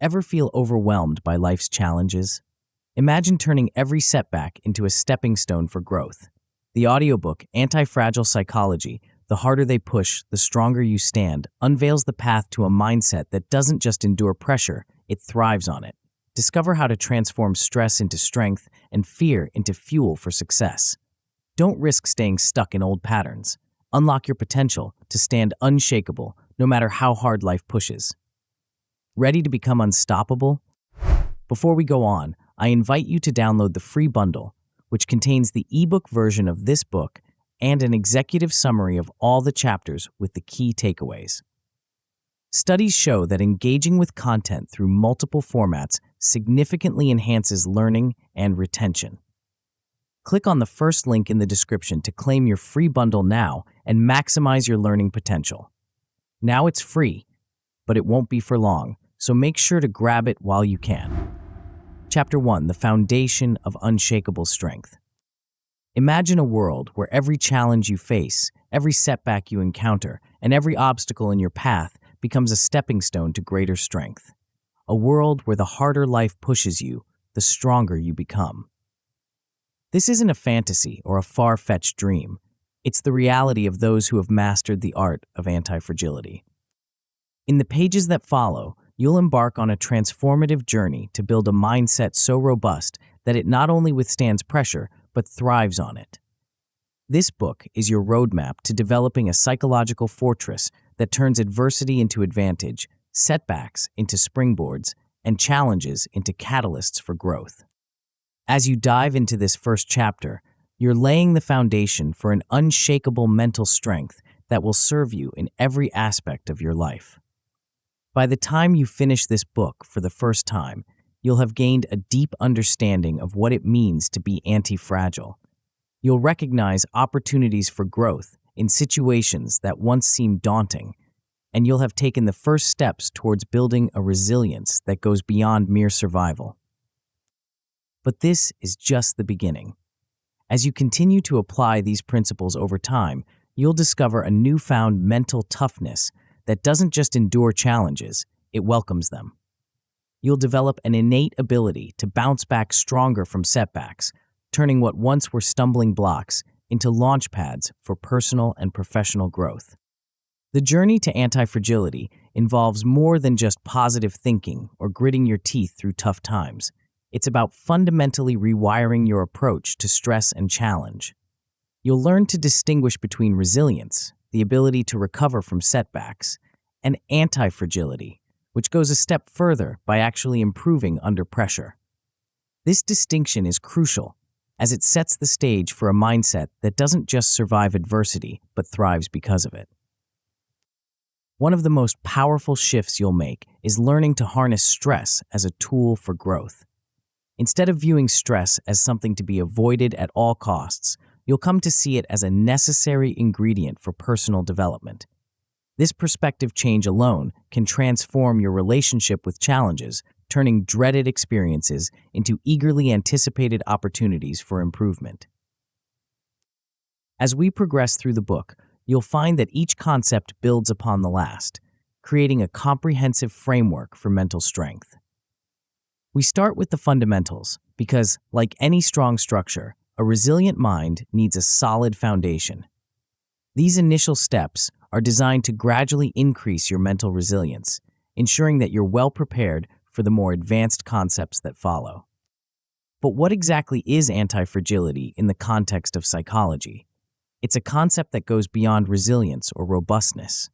Ever feel overwhelmed by life's challenges? Imagine turning every setback into a stepping stone for growth. The audiobook, Antifragile Psychology, The Harder They Push, the Stronger You Stand, unveils the path to a mindset that doesn't just endure pressure, it thrives on it. Discover how to transform stress into strength and fear into fuel for success. Don't risk staying stuck in old patterns. Unlock your potential to stand unshakable no matter how hard life pushes. Ready to become unstoppable? Before we go on, I invite you to download the free bundle, which contains the ebook version of this book and an executive summary of all the chapters with the key takeaways. Studies show that engaging with content through multiple formats significantly enhances learning and retention. Click on the first link in the description to claim your free bundle now and maximize your learning potential. Now it's free, but it won't be for long, so make sure to grab it while you can. Chapter 1: The Foundation of Unshakable Strength. Imagine a world where every challenge you face, every setback you encounter, and every obstacle in your path becomes a stepping stone to greater strength. A world where the harder life pushes you, the stronger you become. This isn't a fantasy or a far-fetched dream. It's the reality of those who have mastered the art of anti-fragility. In the pages that follow, you'll embark on a transformative journey to build a mindset so robust that it not only withstands pressure, but thrives on it. This book is your roadmap to developing a psychological fortress that turns adversity into advantage, setbacks into springboards, and challenges into catalysts for growth. As you dive into this first chapter, you're laying the foundation for an unshakable mental strength that will serve you in every aspect of your life. By the time you finish this book for the first time, you'll have gained a deep understanding of what it means to be anti-fragile. You'll recognize opportunities for growth in situations that once seemed daunting, and you'll have taken the first steps towards building a resilience that goes beyond mere survival. But this is just the beginning. As you continue to apply these principles over time, you'll discover a newfound mental toughness that doesn't just endure challenges, it welcomes them. You'll develop an innate ability to bounce back stronger from setbacks, turning what once were stumbling blocks into launch pads for personal and professional growth. The journey to anti-fragility involves more than just positive thinking or gritting your teeth through tough times. It's about fundamentally rewiring your approach to stress and challenge. You'll learn to distinguish between resilience, the ability to recover from setbacks, and anti-fragility, which goes a step further by actually improving under pressure. This distinction is crucial, as it sets the stage for a mindset that doesn't just survive adversity, but thrives because of it. One of the most powerful shifts you'll make is learning to harness stress as a tool for growth. Instead of viewing stress as something to be avoided at all costs, you'll come to see it as a necessary ingredient for personal development. This perspective change alone can transform your relationship with challenges, turning dreaded experiences into eagerly anticipated opportunities for improvement. As we progress through the book, you'll find that each concept builds upon the last, creating a comprehensive framework for mental strength. We start with the fundamentals because, like any strong structure, a resilient mind needs a solid foundation. These initial steps are designed to gradually increase your mental resilience, ensuring that you're well prepared for the more advanced concepts that follow. But what exactly is anti-fragility in the context of psychology? It's a concept that goes beyond resilience or robustness.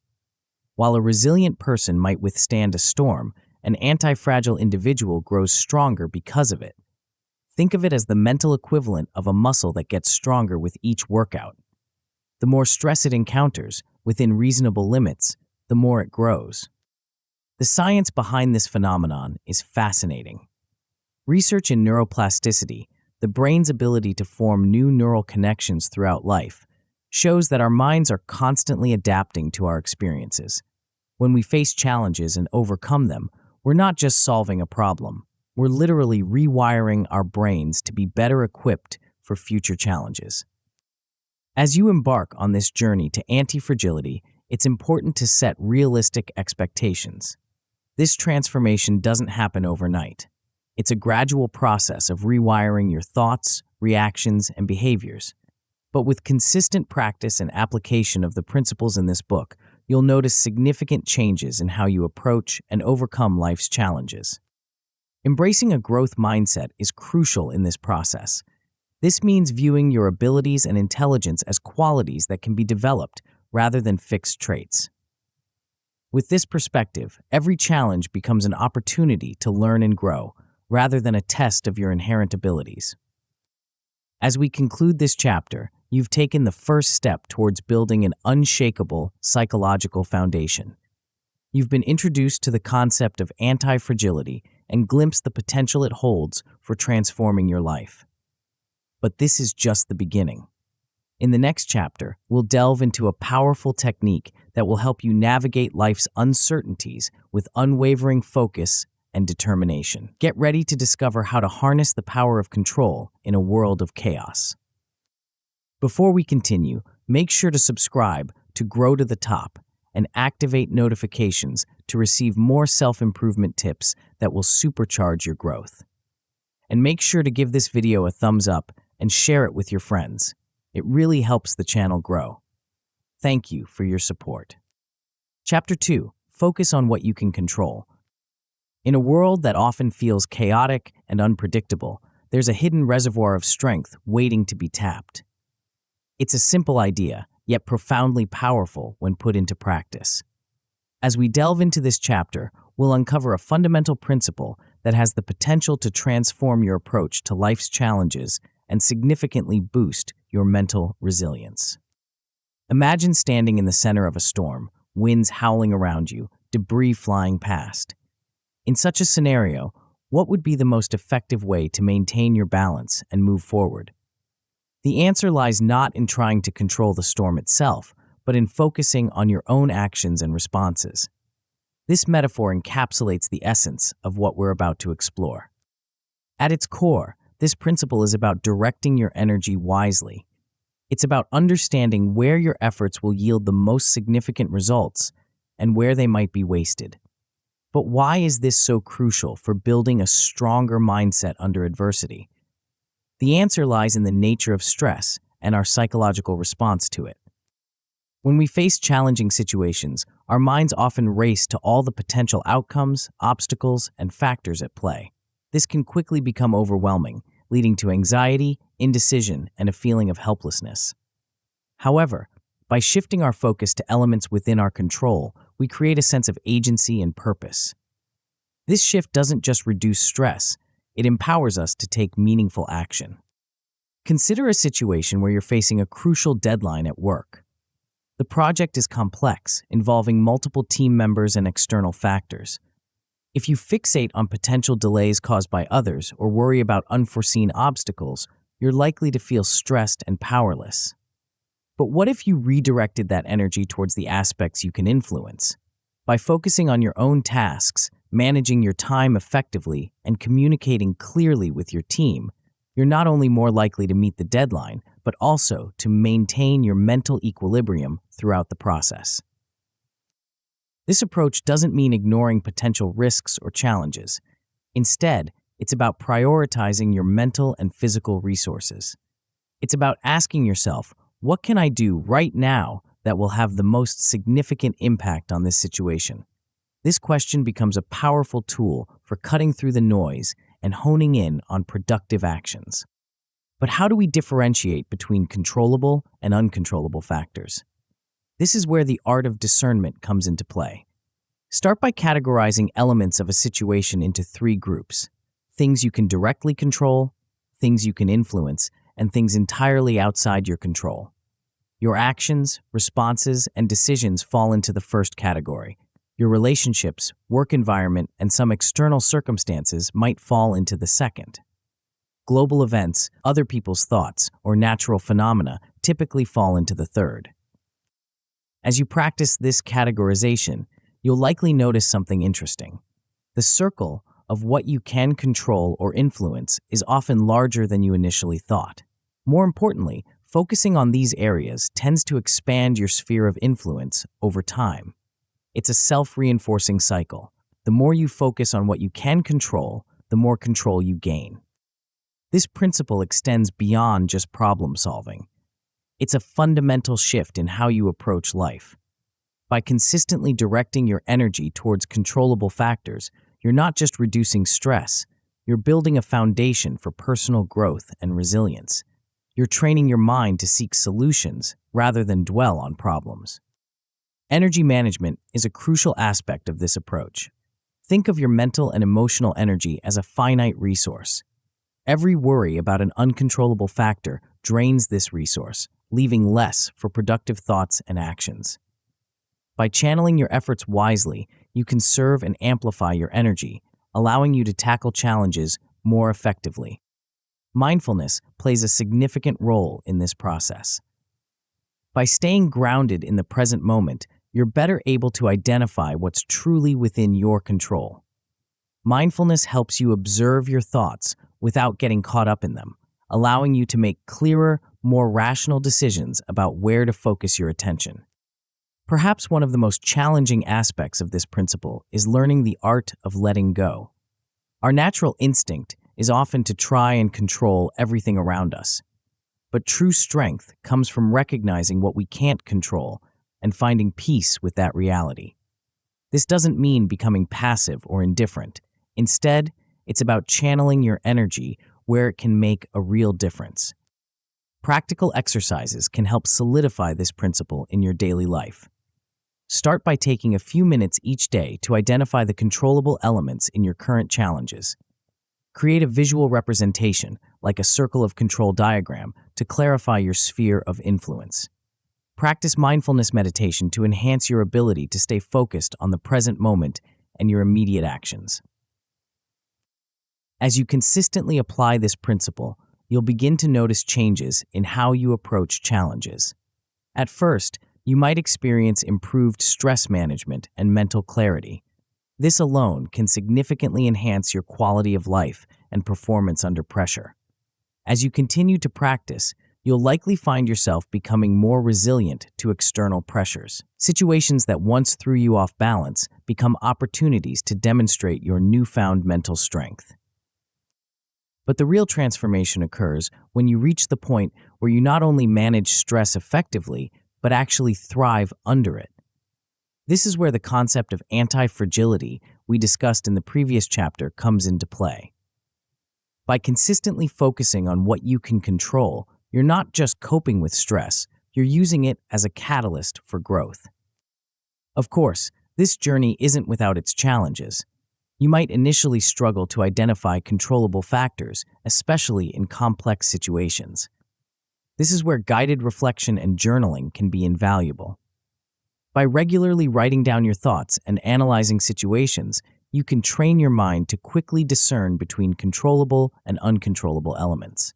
While a resilient person might withstand a storm, an anti-fragile individual grows stronger because of it. Think of it as the mental equivalent of a muscle that gets stronger with each workout. The more stress it encounters, within reasonable limits, the more it grows. The science behind this phenomenon is fascinating. Research in neuroplasticity, the brain's ability to form new neural connections throughout life, shows that our minds are constantly adapting to our experiences. When we face challenges and overcome them, we're not just solving a problem. We're literally rewiring our brains to be better equipped for future challenges. As you embark on this journey to anti-fragility, it's important to set realistic expectations. This transformation doesn't happen overnight. It's a gradual process of rewiring your thoughts, reactions, and behaviors. But with consistent practice and application of the principles in this book, you'll notice significant changes in how you approach and overcome life's challenges. Embracing a growth mindset is crucial in this process. This means viewing your abilities and intelligence as qualities that can be developed rather than fixed traits. With this perspective, every challenge becomes an opportunity to learn and grow, rather than a test of your inherent abilities. As we conclude this chapter, you've taken the first step towards building an unshakable psychological foundation. You've been introduced to the concept of anti-fragility and glimpsed the potential it holds for transforming your life. But this is just the beginning. In the next chapter, we'll delve into a powerful technique that will help you navigate life's uncertainties with unwavering focus and determination. Get ready to discover how to harness the power of control in a world of chaos. Before we continue, make sure to subscribe to Grow to the Top and activate notifications to receive more self-improvement tips that will supercharge your growth. And make sure to give this video a thumbs up and share it with your friends. It really helps the channel grow. Thank you for your support. Chapter 2. Focus on what you can control. In a world that often feels chaotic and unpredictable, there's a hidden reservoir of strength waiting to be tapped. It's a simple idea, yet profoundly powerful when put into practice. As we delve into this chapter, we'll uncover a fundamental principle that has the potential to transform your approach to life's challenges and significantly boost your mental resilience. Imagine standing in the center of a storm, winds howling around you, debris flying past. In such a scenario, what would be the most effective way to maintain your balance and move forward? The answer lies not in trying to control the storm itself, but in focusing on your own actions and responses. This metaphor encapsulates the essence of what we're about to explore. At its core, this principle is about directing your energy wisely. It's about understanding where your efforts will yield the most significant results and where they might be wasted. But why is this so crucial for building a stronger mindset under adversity? The answer lies in the nature of stress and our psychological response to it. When we face challenging situations, our minds often race to all the potential outcomes, obstacles, and factors at play. This can quickly become overwhelming, leading to anxiety, indecision, and a feeling of helplessness. However, by shifting our focus to elements within our control, we create a sense of agency and purpose. This shift doesn't just reduce stress, it empowers us to take meaningful action. Consider a situation where you're facing a crucial deadline at work. The project is complex, involving multiple team members and external factors. If you fixate on potential delays caused by others or worry about unforeseen obstacles, you're likely to feel stressed and powerless. But what if you redirected that energy towards the aspects you can influence? By focusing on your own tasks, managing your time effectively, and communicating clearly with your team, you're not only more likely to meet the deadline, but also to maintain your mental equilibrium throughout the process. This approach doesn't mean ignoring potential risks or challenges. Instead, it's about prioritizing your mental and physical resources. It's about asking yourself, what can I do right now that will have the most significant impact on this situation? This question becomes a powerful tool for cutting through the noise and honing in on productive actions. But how do we differentiate between controllable and uncontrollable factors? This is where the art of discernment comes into play. Start by categorizing elements of a situation into 3 groups: things you can directly control, things you can influence, and things entirely outside your control. Your actions, responses, and decisions fall into the first category. Your relationships, work environment, and some external circumstances might fall into the second. Global events, other people's thoughts, or natural phenomena typically fall into the third. As you practice this categorization, you'll likely notice something interesting. The circle of what you can control or influence is often larger than you initially thought. More importantly, focusing on these areas tends to expand your sphere of influence over time. It's a self-reinforcing cycle. the more you focus on what you can control, the more control you gain. This principle extends beyond just problem solving. It's a fundamental shift in how you approach life. By consistently directing your energy towards controllable factors, you're not just reducing stress, you're building a foundation for personal growth and resilience. You're training your mind to seek solutions rather than dwell on problems. Energy management is a crucial aspect of this approach. Think of your mental and emotional energy as a finite resource. Every worry about an uncontrollable factor drains this resource, leaving less for productive thoughts and actions. By channeling your efforts wisely, you can conserve and amplify your energy, allowing you to tackle challenges more effectively. Mindfulness plays a significant role in this process. By staying grounded in the present moment, you're better able to identify what's truly within your control. Mindfulness helps you observe your thoughts without getting caught up in them, allowing you to make clearer, more rational decisions about where to focus your attention. Perhaps one of the most challenging aspects of this principle is learning the art of letting go. Our natural instinct is often to try and control everything around us. But true strength comes from recognizing what we can't control and finding peace with that reality. This doesn't mean becoming passive or indifferent. Instead, it's about channeling your energy where it can make a real difference. Practical exercises can help solidify this principle in your daily life. Start by taking a few minutes each day to identify the controllable elements in your current challenges. Create a visual representation, like a circle of control diagram, to clarify your sphere of influence. Practice mindfulness meditation to enhance your ability to stay focused on the present moment and your immediate actions. As you consistently apply this principle, you'll begin to notice changes in how you approach challenges. At first, you might experience improved stress management and mental clarity. This alone can significantly enhance your quality of life and performance under pressure. As you continue to practice, you'll likely find yourself becoming more resilient to external pressures. Situations that once threw you off balance become opportunities to demonstrate your newfound mental strength. But the real transformation occurs when you reach the point where you not only manage stress effectively, but actually thrive under it. This is where the concept of anti-fragility we discussed in the previous chapter comes into play. By consistently focusing on what you can control, you're not just coping with stress, you're using it as a catalyst for growth. Of course, this journey isn't without its challenges. You might initially struggle to identify controllable factors, especially in complex situations. This is where guided reflection and journaling can be invaluable. By regularly writing down your thoughts and analyzing situations, you can train your mind to quickly discern between controllable and uncontrollable elements.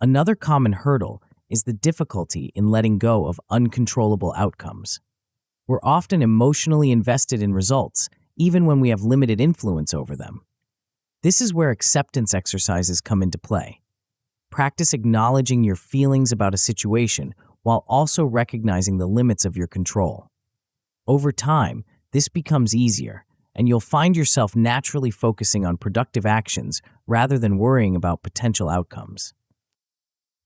Another common hurdle is the difficulty in letting go of uncontrollable outcomes. We're often emotionally invested in results, even when we have limited influence over them. This is where acceptance exercises come into play. Practice acknowledging your feelings about a situation while also recognizing the limits of your control. Over time, this becomes easier, and you'll find yourself naturally focusing on productive actions rather than worrying about potential outcomes.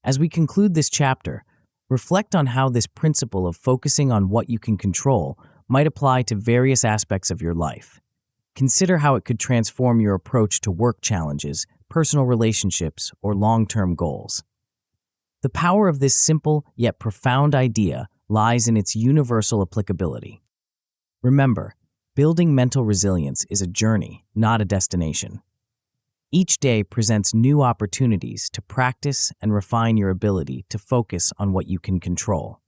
As we conclude this chapter, reflect on how this principle of focusing on what you can control might apply to various aspects of your life. Consider how it could transform your approach to work challenges, personal relationships, or long-term goals. The power of this simple yet profound idea lies in its universal applicability. Remember, building mental resilience is a journey, not a destination. Each day presents new opportunities to practice and refine your ability to focus on what you can control.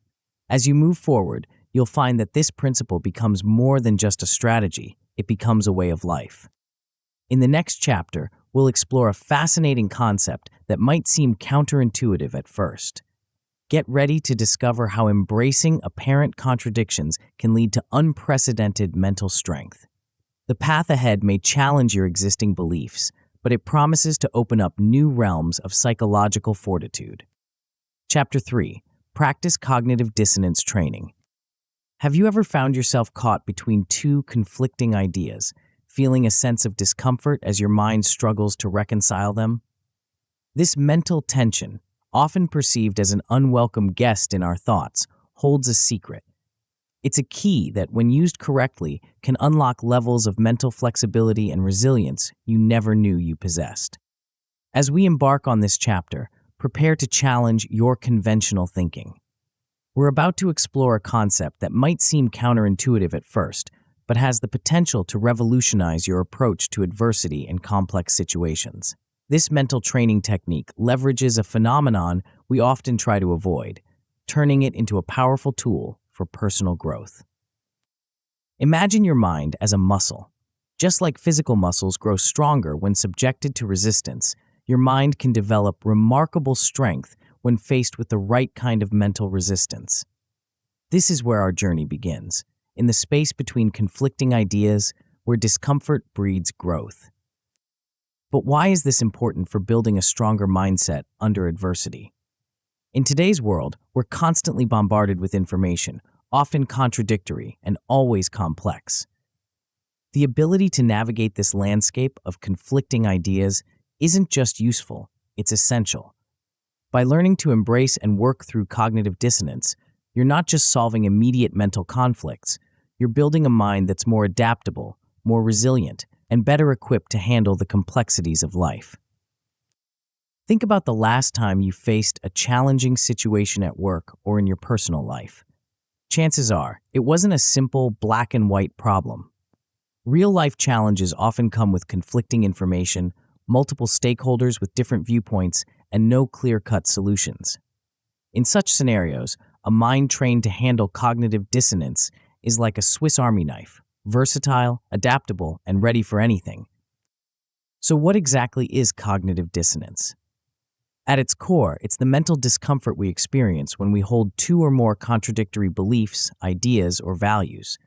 As you move forward, you'll find that this principle becomes more than just a strategy, it becomes a way of life. In the next chapter, we'll explore a fascinating concept that might seem counterintuitive at first. Get ready to discover how embracing apparent contradictions can lead to unprecedented mental strength. The path ahead may challenge your existing beliefs, but it promises to open up new realms of psychological fortitude. Chapter 3. Practice Cognitive Dissonance Training. Have you ever found yourself caught between two conflicting ideas? feeling a sense of discomfort as your mind struggles to reconcile them? This mental tension, often perceived as an unwelcome guest in our thoughts, holds a secret. It's a key that, when used correctly, can unlock levels of mental flexibility and resilience you never knew you possessed. As we embark on this chapter, prepare to challenge your conventional thinking. We're about to explore a concept that might seem counterintuitive at first, but has the potential to revolutionize your approach to adversity and complex situations. This mental training technique leverages a phenomenon we often try to avoid, turning it into a powerful tool for personal growth. Imagine your mind as a muscle. Just like physical muscles grow stronger when subjected to resistance, your mind can develop remarkable strength when faced with the right kind of mental resistance. This is where our journey begins, in the space between conflicting ideas, where discomfort breeds growth. But why is this important for building a stronger mindset under adversity? In today's world, we're constantly bombarded with information, often contradictory and always complex. The ability to navigate this landscape of conflicting ideas isn't just useful, it's essential. By learning to embrace and work through cognitive dissonance, you're not just solving immediate mental conflicts, you're building a mind that's more adaptable, more resilient, and better equipped to handle the complexities of life. Think about the last time you faced a challenging situation at work or in your personal life. Chances are, it wasn't a simple black and white problem. Real-life challenges often come with conflicting information, multiple stakeholders with different viewpoints, and no clear-cut solutions. In such scenarios, a mind trained to handle cognitive dissonance is like a Swiss Army knife, versatile, adaptable, and ready for anything. So what exactly is cognitive dissonance? At its core, it's the mental discomfort we experience when we hold two or more contradictory beliefs, ideas, or values.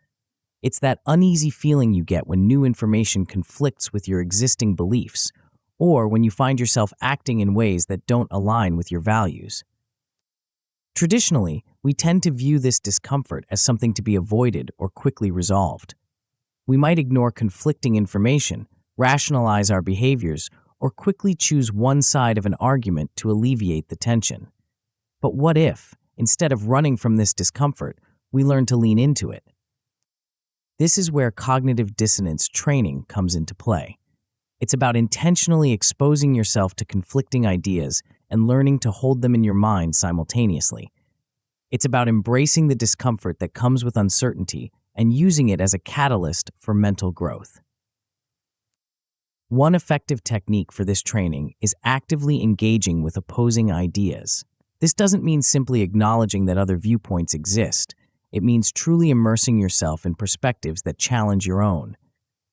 It's that uneasy feeling you get when new information conflicts with your existing beliefs, or when you find yourself acting in ways that don't align with your values. Traditionally, we tend to view this discomfort as something to be avoided or quickly resolved. We might ignore conflicting information, rationalize our behaviors, or quickly choose one side of an argument to alleviate the tension. But what if, instead of running from this discomfort, we learn to lean into it? This is where cognitive dissonance training comes into play. It's about intentionally exposing yourself to conflicting ideas and learning to hold them in your mind simultaneously. It's about embracing the discomfort that comes with uncertainty and using it as a catalyst for mental growth. One effective technique for this training is actively engaging with opposing ideas. This doesn't mean simply acknowledging that other viewpoints exist. It means truly immersing yourself in perspectives that challenge your own.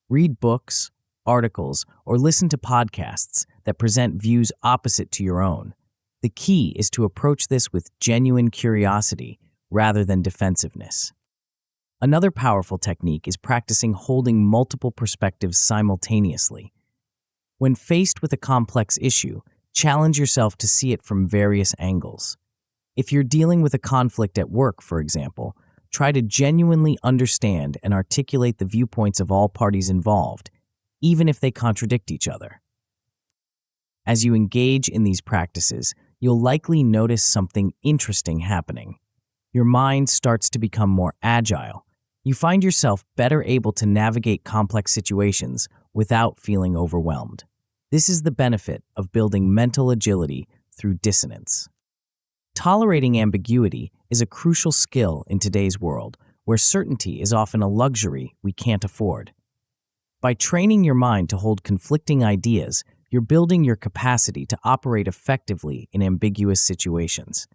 Read books, articles, or listen to podcasts that present views opposite to your own. The key is to approach this with genuine curiosity rather than defensiveness. Another powerful technique is practicing holding multiple perspectives simultaneously. When faced with a complex issue, challenge yourself to see it from various angles. If you're dealing with a conflict at work, for example, try to genuinely understand and articulate the viewpoints of all parties involved, even if they contradict each other. As you engage in these practices, you'll likely notice something interesting happening. Your mind starts to become more agile. You find yourself better able to navigate complex situations without feeling overwhelmed. This is the benefit of building mental agility through dissonance. Tolerating ambiguity is a crucial skill in today's world, where certainty is often a luxury we can't afford. By training your mind to hold conflicting ideas, you're building your capacity to operate effectively in ambiguous situations.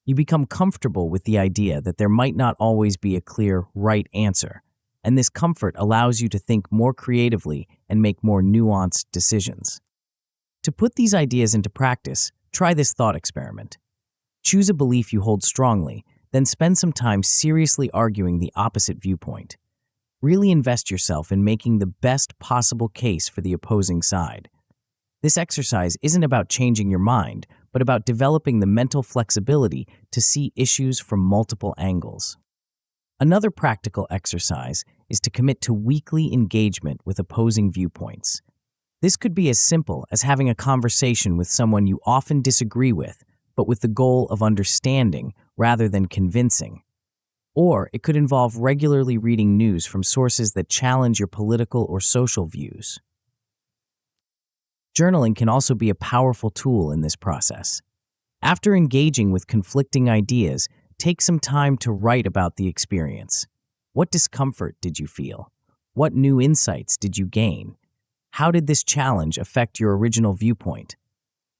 You become comfortable with the idea that there might not always be a clear right answer, and this comfort allows you to think more creatively and make more nuanced decisions. To put these ideas into practice, try this thought experiment. Choose a belief you hold strongly, then spend some time seriously arguing the opposite viewpoint. Really invest yourself in making the best possible case for the opposing side. This exercise isn't about changing your mind, but about developing the mental flexibility to see issues from multiple angles. Another practical exercise is to commit to weekly engagement with opposing viewpoints. This could be as simple as having a conversation with someone you often disagree with, but with the goal of understanding rather than convincing. Or it could involve regularly reading news from sources that challenge your political or social views. Journaling can also be a powerful tool in this process. After engaging with conflicting ideas, take some time to write about the experience. What discomfort did you feel? What new insights did you gain? How did this challenge affect your original viewpoint?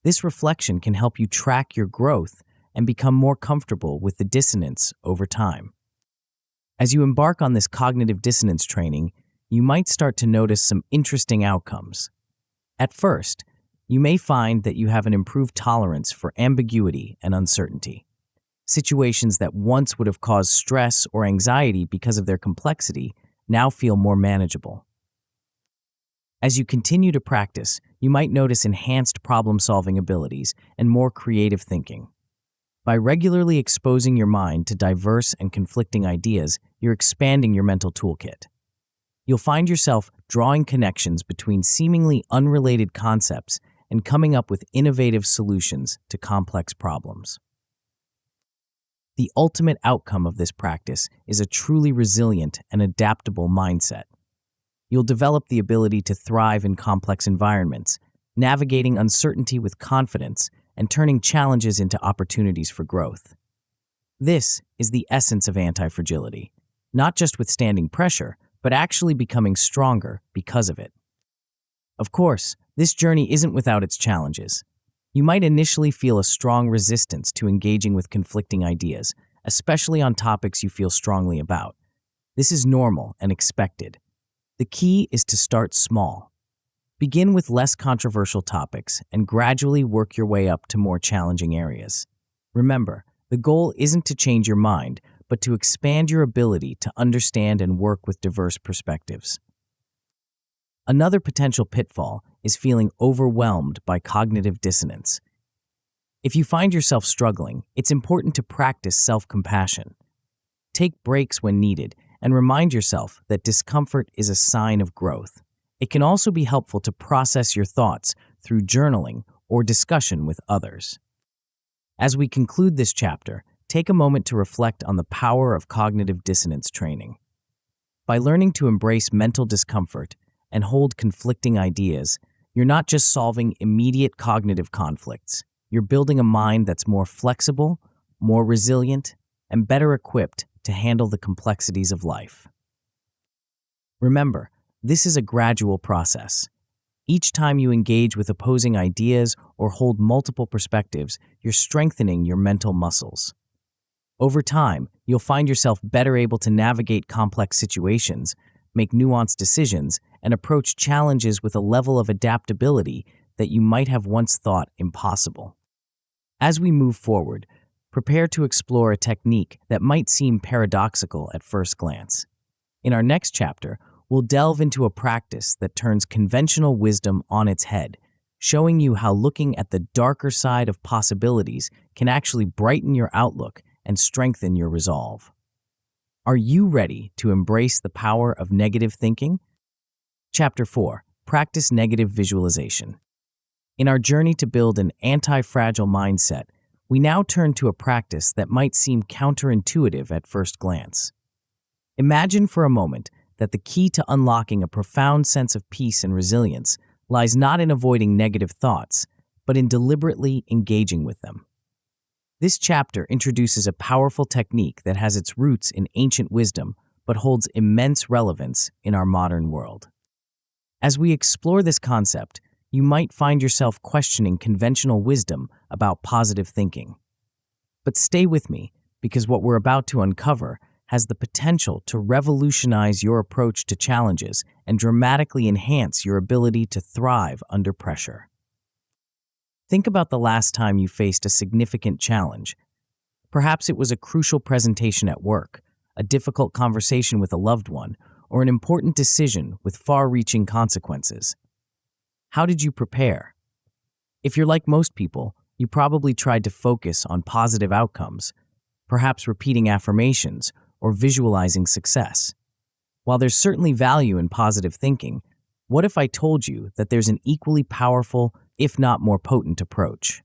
This reflection can help you track your growth and become more comfortable with the dissonance over time. As you embark on this cognitive dissonance training, you might start to notice some interesting outcomes. At first, you may find that you have an improved tolerance for ambiguity and uncertainty. Situations that once would have caused stress or anxiety because of their complexity now feel more manageable. As you continue to practice, you might notice enhanced problem-solving abilities and more creative thinking. By regularly exposing your mind to diverse and conflicting ideas, you're expanding your mental toolkit. You'll find yourself drawing connections between seemingly unrelated concepts and coming up with innovative solutions to complex problems. The ultimate outcome of this practice is a truly resilient and adaptable mindset. You'll develop the ability to thrive in complex environments, navigating uncertainty with confidence and turning challenges into opportunities for growth. This is the essence of anti-fragility, not just withstanding pressure, but actually becoming stronger because of it. Of course, this journey isn't without its challenges. You might initially feel a strong resistance to engaging with conflicting ideas, especially on topics you feel strongly about. This is normal and expected. The key is to start small. Begin with less controversial topics and gradually work your way up to more challenging areas. Remember, the goal isn't to change your mind, but to expand your ability to understand and work with diverse perspectives. Another potential pitfall is feeling overwhelmed by cognitive dissonance. If you find yourself struggling, it's important to practice self-compassion. Take breaks when needed and remind yourself that discomfort is a sign of growth. It can also be helpful to process your thoughts through journaling or discussion with others. As we conclude this chapter, take a moment to reflect on the power of cognitive dissonance training. By learning to embrace mental discomfort and hold conflicting ideas, you're not just solving immediate cognitive conflicts. You're building a mind that's more flexible, more resilient, and better equipped to handle the complexities of life. Remember, this is a gradual process. Each time you engage with opposing ideas or hold multiple perspectives, you're strengthening your mental muscles. Over time, you'll find yourself better able to navigate complex situations, make nuanced decisions, and approach challenges with a level of adaptability that you might have once thought impossible. As we move forward, prepare to explore a technique that might seem paradoxical at first glance. In our next chapter, we'll delve into a practice that turns conventional wisdom on its head, showing you how looking at the darker side of possibilities can actually brighten your outlook and strengthen your resolve. Are you ready to embrace the power of negative thinking? Chapter 4. Practice negative visualization. In our journey to build an anti-fragile mindset, we now turn to a practice that might seem counterintuitive at first glance. Imagine for a moment that the key to unlocking a profound sense of peace and resilience lies not in avoiding negative thoughts, but in deliberately engaging with them. This chapter introduces a powerful technique that has its roots in ancient wisdom, but holds immense relevance in our modern world. As we explore this concept, you might find yourself questioning conventional wisdom about positive thinking. But stay with me, because what we're about to uncover has the potential to revolutionize your approach to challenges and dramatically enhance your ability to thrive under pressure. Think about the last time you faced a significant challenge. Perhaps it was a crucial presentation at work, a difficult conversation with a loved one, or an important decision with far-reaching consequences. How did you prepare? If you're like most people, you probably tried to focus on positive outcomes, perhaps repeating affirmations or visualizing success. While there's certainly value in positive thinking, what if I told you that there's an equally powerful, if not more potent approach?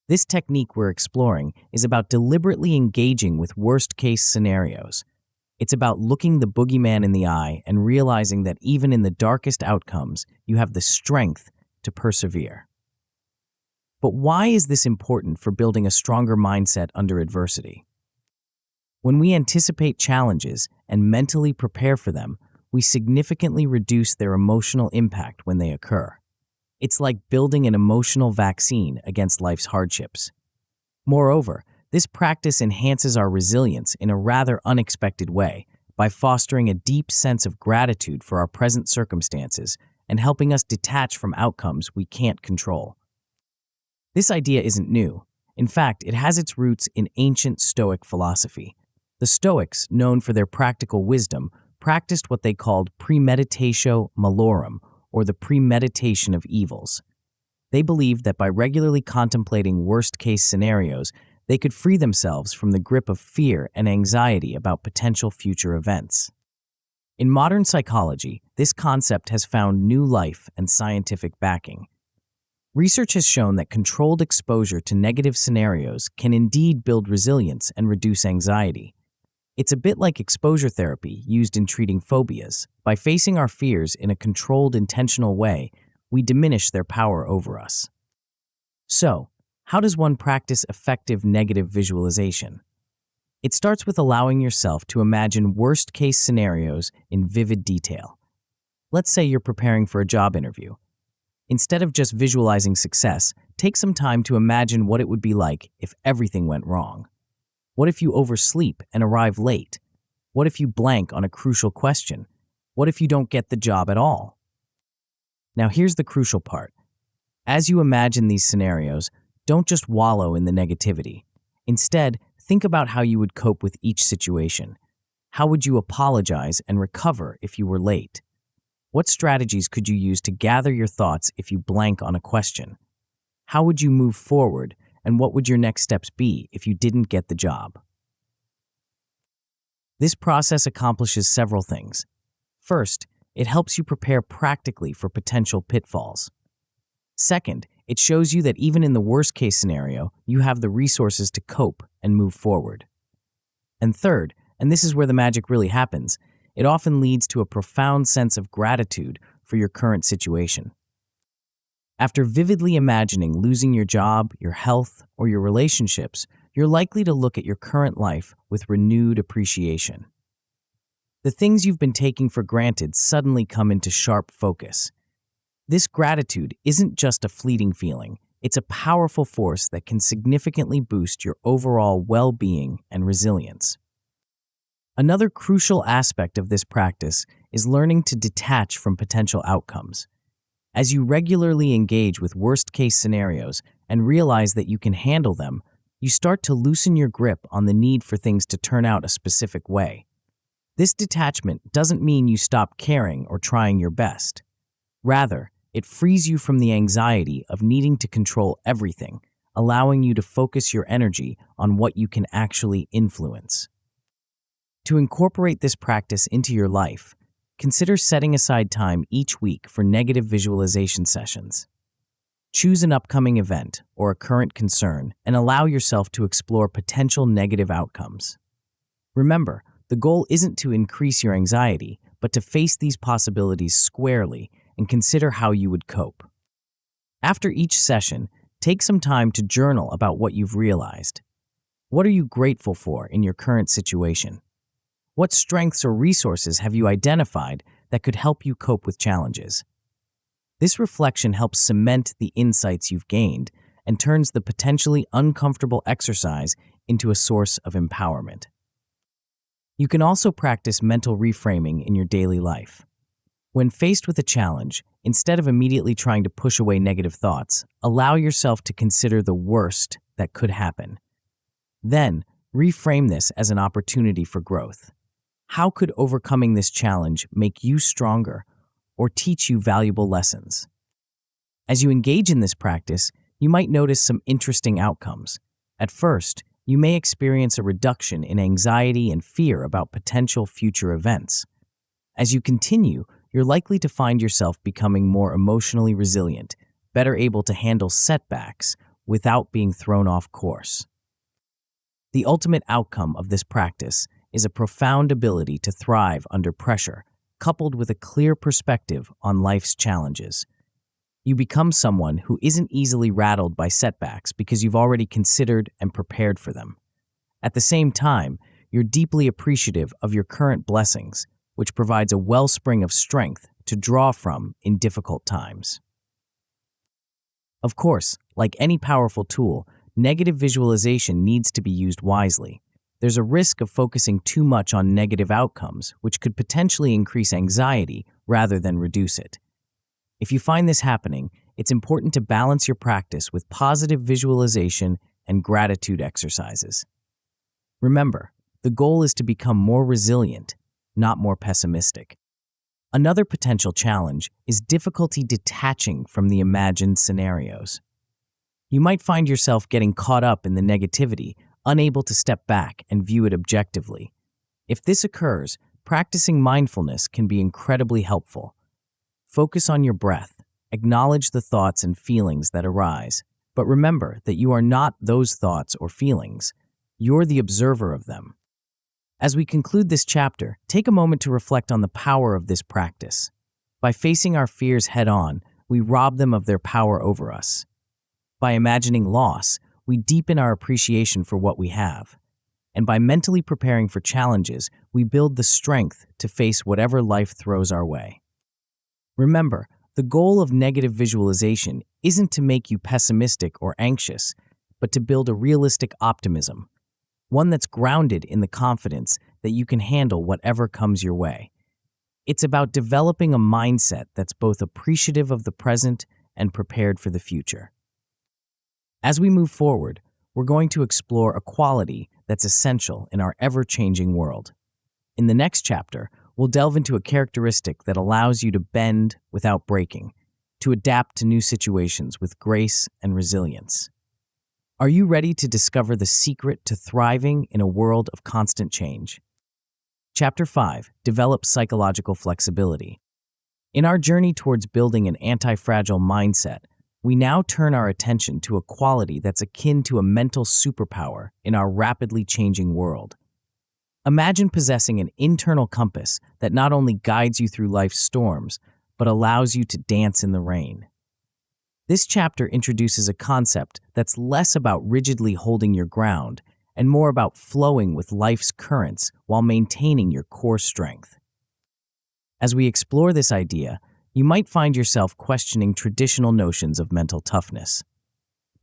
This technique we're exploring is about deliberately engaging with worst-case scenarios. It's about looking the boogeyman in the eye and realizing that even in the darkest outcomes, you have the strength to persevere. But why is this important for building a stronger mindset under adversity? When we anticipate challenges and mentally prepare for them, we significantly reduce their emotional impact when they occur. It's like building an emotional vaccine against life's hardships. Moreover, this practice enhances our resilience in a rather unexpected way by fostering a deep sense of gratitude for our present circumstances and helping us detach from outcomes we can't control. This idea isn't new. In fact, it has its roots in ancient Stoic philosophy. The Stoics, known for their practical wisdom, practiced what they called premeditatio malorum, or the premeditation of evils. They believed that by regularly contemplating worst-case scenarios, they could free themselves from the grip of fear and anxiety about potential future events. In modern psychology, this concept has found new life and scientific backing. Research has shown that controlled exposure to negative scenarios can indeed build resilience and reduce anxiety. It's a bit like exposure therapy used in treating phobias. By facing our fears in a controlled, intentional way, we diminish their power over us. So, how does one practice effective negative visualization? It starts with allowing yourself to imagine worst-case scenarios in vivid detail. Let's say you're preparing for a job interview. Instead of just visualizing success, take some time to imagine what it would be like if everything went wrong. What if you oversleep and arrive late? What if you blank on a crucial question? What if you don't get the job at all? Now here's the crucial part. As you imagine these scenarios, don't just wallow in the negativity. Instead, think about how you would cope with each situation. How would you apologize and recover if you were late? What strategies could you use to gather your thoughts if you blank on a question? How would you move forward, and what would your next steps be if you didn't get the job? This process accomplishes several things. First, it helps you prepare practically for potential pitfalls. Second, it shows you that even in the worst-case scenario, you have the resources to cope and move forward. And third, and this is where the magic really happens, it often leads to a profound sense of gratitude for your current situation. After vividly imagining losing your job, your health, or your relationships, you're likely to look at your current life with renewed appreciation. The things you've been taking for granted suddenly come into sharp focus. This gratitude isn't just a fleeting feeling, it's a powerful force that can significantly boost your overall well-being and resilience. Another crucial aspect of this practice is learning to detach from potential outcomes. As you regularly engage with worst-case scenarios and realize that you can handle them, you start to loosen your grip on the need for things to turn out a specific way. This detachment doesn't mean you stop caring or trying your best. Rather, it frees you from the anxiety of needing to control everything, allowing you to focus your energy on what you can actually influence. To incorporate this practice into your life, consider setting aside time each week for negative visualization sessions. Choose an upcoming event or a current concern and allow yourself to explore potential negative outcomes. Remember, the goal isn't to increase your anxiety, but to face these possibilities squarely and consider how you would cope. After each session, take some time to journal about what you've realized. What are you grateful for in your current situation? What strengths or resources have you identified that could help you cope with challenges? This reflection helps cement the insights you've gained and turns the potentially uncomfortable exercise into a source of empowerment. You can also practice mental reframing in your daily life. When faced with a challenge, instead of immediately trying to push away negative thoughts, allow yourself to consider the worst that could happen. Then, reframe this as an opportunity for growth. How could overcoming this challenge make you stronger or teach you valuable lessons? As you engage in this practice, you might notice some interesting outcomes. At first, you may experience a reduction in anxiety and fear about potential future events. As you continue, you're likely to find yourself becoming more emotionally resilient, better able to handle setbacks without being thrown off course. The ultimate outcome of this practice is a profound ability to thrive under pressure, coupled with a clear perspective on life's challenges. You become someone who isn't easily rattled by setbacks because you've already considered and prepared for them. At the same time, you're deeply appreciative of your current blessings, which provides a wellspring of strength to draw from in difficult times. Of course, like any powerful tool, negative visualization needs to be used wisely. There's a risk of focusing too much on negative outcomes, which could potentially increase anxiety rather than reduce it. If you find this happening, it's important to balance your practice with positive visualization and gratitude exercises. Remember, the goal is to become more resilient, not more pessimistic. Another potential challenge is difficulty detaching from the imagined scenarios. You might find yourself getting caught up in the negativity, unable to step back and view it objectively. If this occurs, practicing mindfulness can be incredibly helpful. Focus on your breath, acknowledge the thoughts and feelings that arise, but remember that you are not those thoughts or feelings. You're the observer of them. As we conclude this chapter, take a moment to reflect on the power of this practice. By facing our fears head-on, we rob them of their power over us. By imagining loss, we deepen our appreciation for what we have. And by mentally preparing for challenges, we build the strength to face whatever life throws our way. Remember, the goal of negative visualization isn't to make you pessimistic or anxious, but to build a realistic optimism, one that's grounded in the confidence that you can handle whatever comes your way. It's about developing a mindset that's both appreciative of the present and prepared for the future. As we move forward, we're going to explore a quality that's essential in our ever-changing world. In the next chapter, we'll delve into a characteristic that allows you to bend without breaking, to adapt to new situations with grace and resilience. Are you ready to discover the secret to thriving in a world of constant change? Chapter 5. Develop psychological flexibility. In our journey towards building an anti-fragile mindset, we now turn our attention to a quality that's akin to a mental superpower in our rapidly changing world. Imagine possessing an internal compass that not only guides you through life's storms, but allows you to dance in the rain. This chapter introduces a concept that's less about rigidly holding your ground and more about flowing with life's currents while maintaining your core strength. As we explore this idea, you might find yourself questioning traditional notions of mental toughness.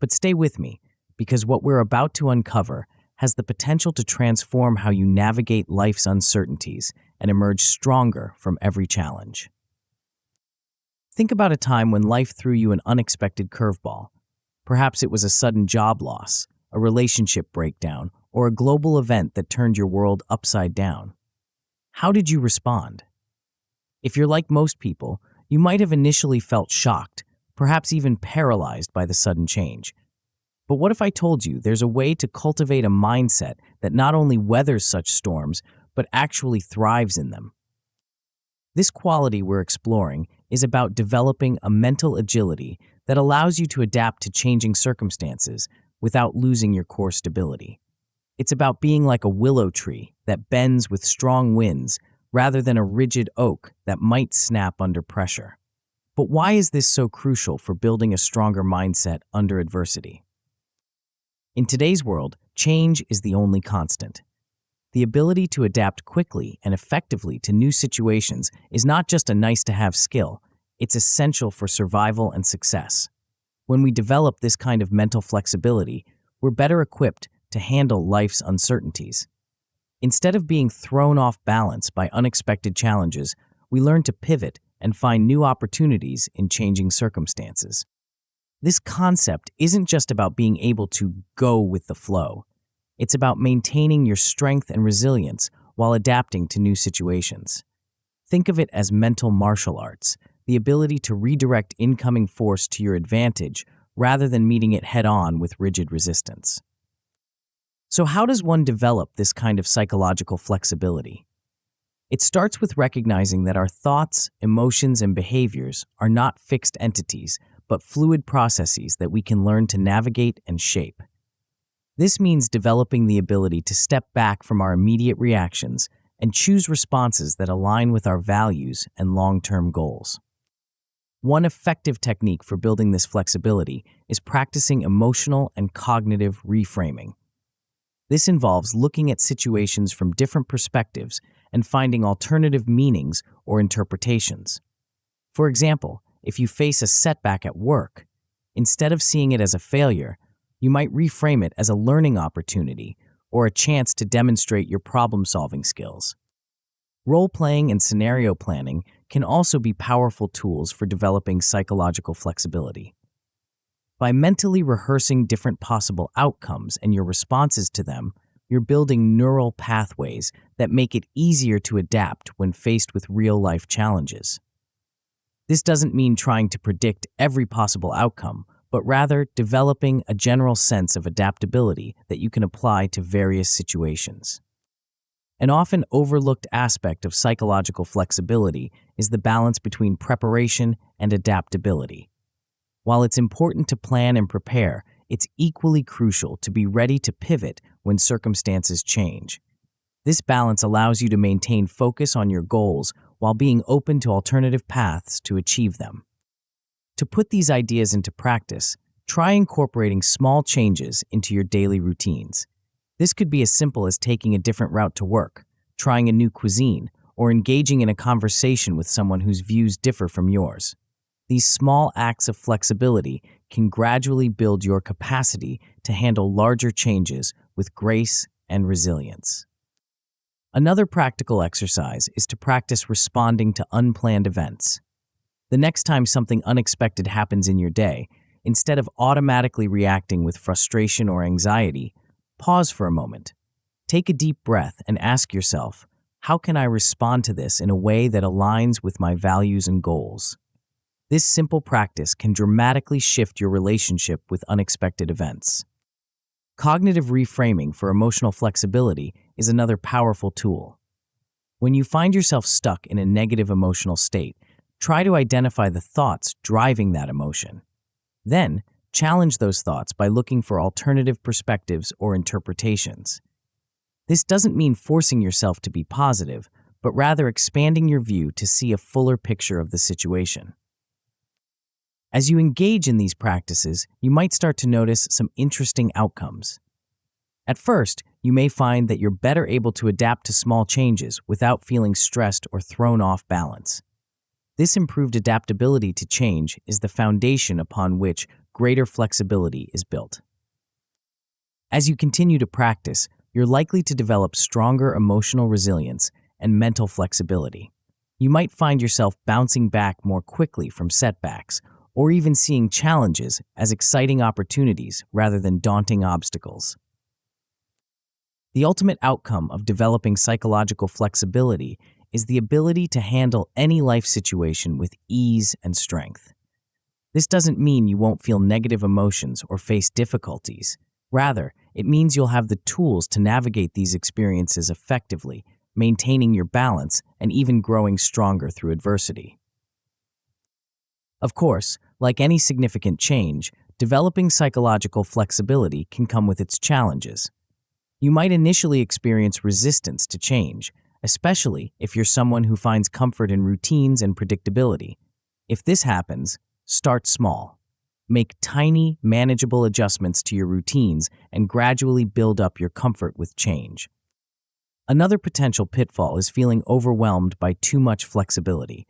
But stay with me, because what we're about to uncover has the potential to transform how you navigate life's uncertainties and emerge stronger from every challenge. Think about a time when life threw you an unexpected curveball. Perhaps it was a sudden job loss, a relationship breakdown, or a global event that turned your world upside down. How did you respond? If you're like most people, you might have initially felt shocked, perhaps even paralyzed by the sudden change. But what if I told you there's a way to cultivate a mindset that not only weathers such storms, but actually thrives in them? This quality we're exploring is about developing a mental agility that allows you to adapt to changing circumstances without losing your core stability. It's about being like a willow tree that bends with strong winds rather than a rigid oak that might snap under pressure. But why is this so crucial for building a stronger mindset under adversity? In today's world, change is the only constant. The ability to adapt quickly and effectively to new situations is not just a nice-to-have skill, it's essential for survival and success. When we develop this kind of mental flexibility, we're better equipped to handle life's uncertainties. Instead of being thrown off balance by unexpected challenges, we learn to pivot and find new opportunities in changing circumstances. This concept isn't just about being able to go with the flow. It's about maintaining your strength and resilience while adapting to new situations. Think of it as mental martial arts, the ability to redirect incoming force to your advantage rather than meeting it head-on with rigid resistance. So how does one develop this kind of psychological flexibility? It starts with recognizing that our thoughts, emotions, and behaviors are not fixed entities, but fluid processes that we can learn to navigate and shape. This means developing the ability to step back from our immediate reactions and choose responses that align with our values and long-term goals. One effective technique for building this flexibility is practicing emotional and cognitive reframing. This involves looking at situations from different perspectives and finding alternative meanings or interpretations. For example, if you face a setback at work, instead of seeing it as a failure, you might reframe it as a learning opportunity or a chance to demonstrate your problem-solving skills. Role-playing and scenario planning can also be powerful tools for developing psychological flexibility. By mentally rehearsing different possible outcomes and your responses to them, you're building neural pathways that make it easier to adapt when faced with real-life challenges. This doesn't mean trying to predict every possible outcome, but rather developing a general sense of adaptability that you can apply to various situations. An often overlooked aspect of psychological flexibility is the balance between preparation and adaptability. While it's important to plan and prepare, it's equally crucial to be ready to pivot when circumstances change. This balance allows you to maintain focus on your goals while being open to alternative paths to achieve them. To put these ideas into practice, try incorporating small changes into your daily routines. This could be as simple as taking a different route to work, trying a new cuisine, or engaging in a conversation with someone whose views differ from yours. These small acts of flexibility can gradually build your capacity to handle larger changes with grace and resilience. Another practical exercise is to practice responding to unplanned events. The next time something unexpected happens in your day, instead of automatically reacting with frustration or anxiety, pause for a moment. Take a deep breath and ask yourself, how can I respond to this in a way that aligns with my values and goals? This simple practice can dramatically shift your relationship with unexpected events. Cognitive reframing for emotional flexibility is another powerful tool. When you find yourself stuck in a negative emotional state, try to identify the thoughts driving that emotion. Then, challenge those thoughts by looking for alternative perspectives or interpretations. This doesn't mean forcing yourself to be positive, but rather expanding your view to see a fuller picture of the situation. As you engage in these practices, you might start to notice some interesting outcomes. At first, you may find that you're better able to adapt to small changes without feeling stressed or thrown off balance. This improved adaptability to change is the foundation upon which greater flexibility is built. As you continue to practice, you're likely to develop stronger emotional resilience and mental flexibility. You might find yourself bouncing back more quickly from setbacks, or even seeing challenges as exciting opportunities rather than daunting obstacles. The ultimate outcome of developing psychological flexibility is the ability to handle any life situation with ease and strength. This doesn't mean you won't feel negative emotions or face difficulties. Rather, it means you'll have the tools to navigate these experiences effectively, maintaining your balance and even growing stronger through adversity. Of course, like any significant change, developing psychological flexibility can come with its challenges. You might initially experience resistance to change, especially if you're someone who finds comfort in routines and predictability. If this happens, start small. Make tiny, manageable adjustments to your routines and gradually build up your comfort with change. Another potential pitfall is feeling overwhelmed by too much flexibility.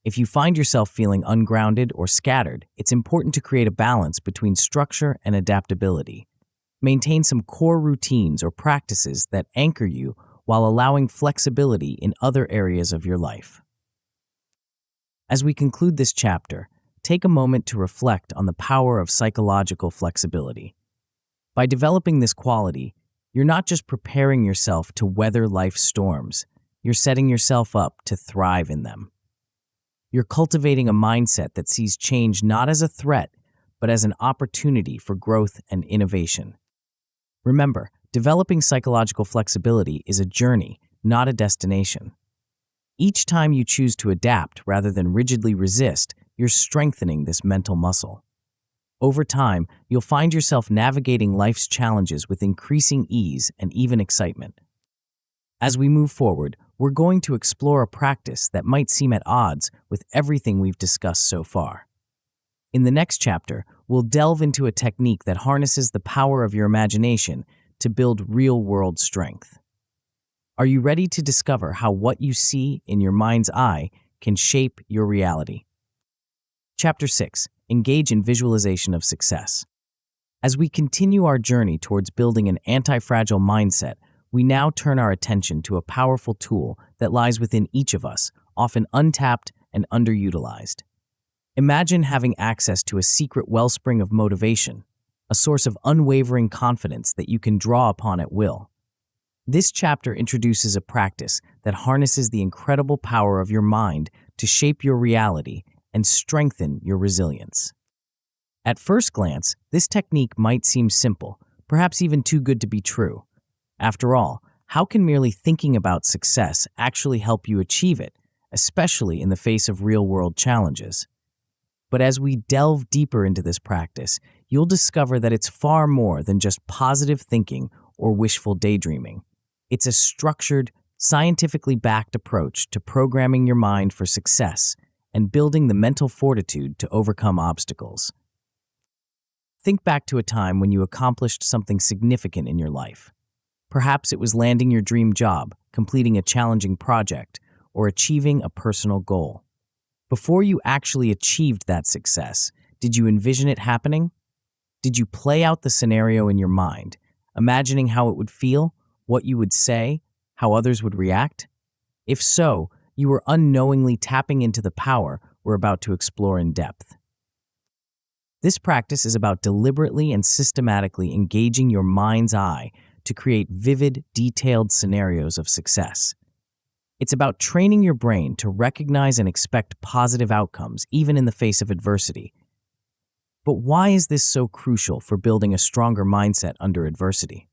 If you find yourself feeling ungrounded or scattered, it's important to create a balance between structure and adaptability. Maintain some core routines or practices that anchor you while allowing flexibility in other areas of your life. As we conclude this chapter, take a moment to reflect on the power of psychological flexibility. By developing this quality, you're not just preparing yourself to weather life's storms, you're setting yourself up to thrive in them. You're cultivating a mindset that sees change not as a threat, but as an opportunity for growth and innovation. Remember, Developing psychological flexibility is a journey, not a destination. Each time you choose to adapt rather than rigidly resist, you're strengthening this mental muscle. Over time, you'll find yourself navigating life's challenges with increasing ease and even excitement. As we move forward, we're going to explore a practice that might seem at odds with everything we've discussed so far. In the next chapter, we'll delve into a technique that harnesses the power of your imagination to build real-world strength. Are you ready to discover how what you see in your mind's eye can shape your reality? Chapter 6. Engage in visualization of success. As we continue our journey towards building an anti-fragile mindset, we now turn our attention to a powerful tool that lies within each of us, often untapped and underutilized. Imagine having access to a secret wellspring of motivation, a source of unwavering confidence that you can draw upon at will. This chapter introduces a practice that harnesses the incredible power of your mind to shape your reality and strengthen your resilience. At first glance, this technique might seem simple, perhaps even too good to be true. After all, how can merely thinking about success actually help you achieve it, especially in the face of real-world challenges? But as we delve deeper into this practice, you'll discover that it's far more than just positive thinking or wishful daydreaming. It's a structured, scientifically backed approach to programming your mind for success and building the mental fortitude to overcome obstacles. Think back to a time when you accomplished something significant in your life. Perhaps it was landing your dream job, completing a challenging project, or achieving a personal goal. Before you actually achieved that success, did you envision it happening? Did you play out the scenario in your mind, imagining how it would feel, what you would say, how others would react? If so, you were unknowingly tapping into the power we're about to explore in depth. This practice is about deliberately and systematically engaging your mind's eye to create vivid, detailed scenarios of success. It's about training your brain to recognize and expect positive outcomes, even in the face of adversity. But why is this so crucial for building a stronger mindset under adversity?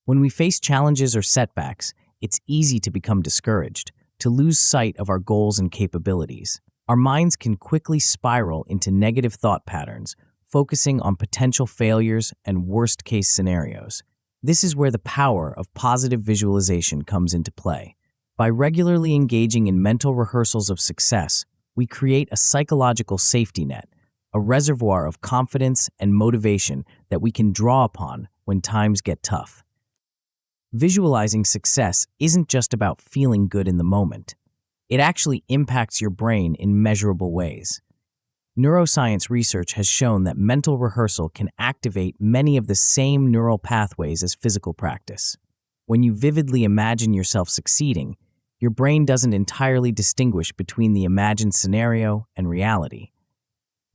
When we face challenges or setbacks, it's easy to become discouraged, to lose sight of our goals and capabilities. Our minds can quickly spiral into negative thought patterns, focusing on potential failures and worst-case scenarios. This is where the power of positive visualization comes into play. By regularly engaging in mental rehearsals of success, we create a psychological safety net, a reservoir of confidence and motivation that we can draw upon when times get tough. Visualizing success isn't just about feeling good in the moment. It actually impacts your brain in measurable ways. Neuroscience research has shown that mental rehearsal can activate many of the same neural pathways as physical practice. When you vividly imagine yourself succeeding, your brain doesn't entirely distinguish between the imagined scenario and reality.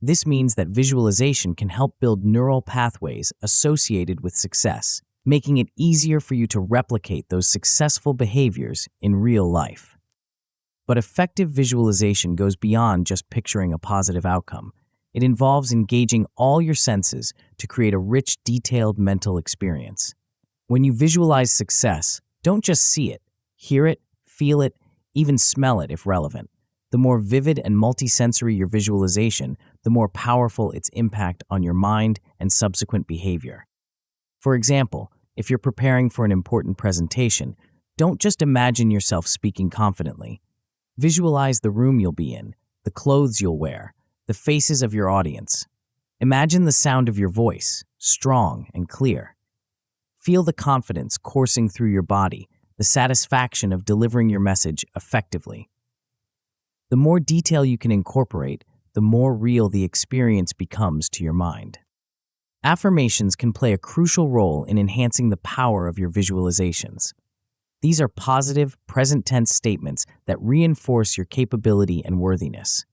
This means that visualization can help build neural pathways associated with success, making it easier for you to replicate those successful behaviors in real life. But effective visualization goes beyond just picturing a positive outcome. It involves engaging all your senses to create a rich, detailed mental experience. When you visualize success, don't just see it, hear it, feel it, even smell it if relevant. The more vivid and multisensory your visualization, the more powerful its impact on your mind and subsequent behavior. For example, if you're preparing for an important presentation, don't just imagine yourself speaking confidently. Visualize the room you'll be in, the clothes you'll wear, the faces of your audience. Imagine the sound of your voice, strong and clear. Feel the confidence coursing through your body, the satisfaction of delivering your message effectively. The more detail you can incorporate, the more real the experience becomes to your mind. Affirmations can play a crucial role in enhancing the power of your visualizations. These are positive, present-tense statements that reinforce your capability and worthiness.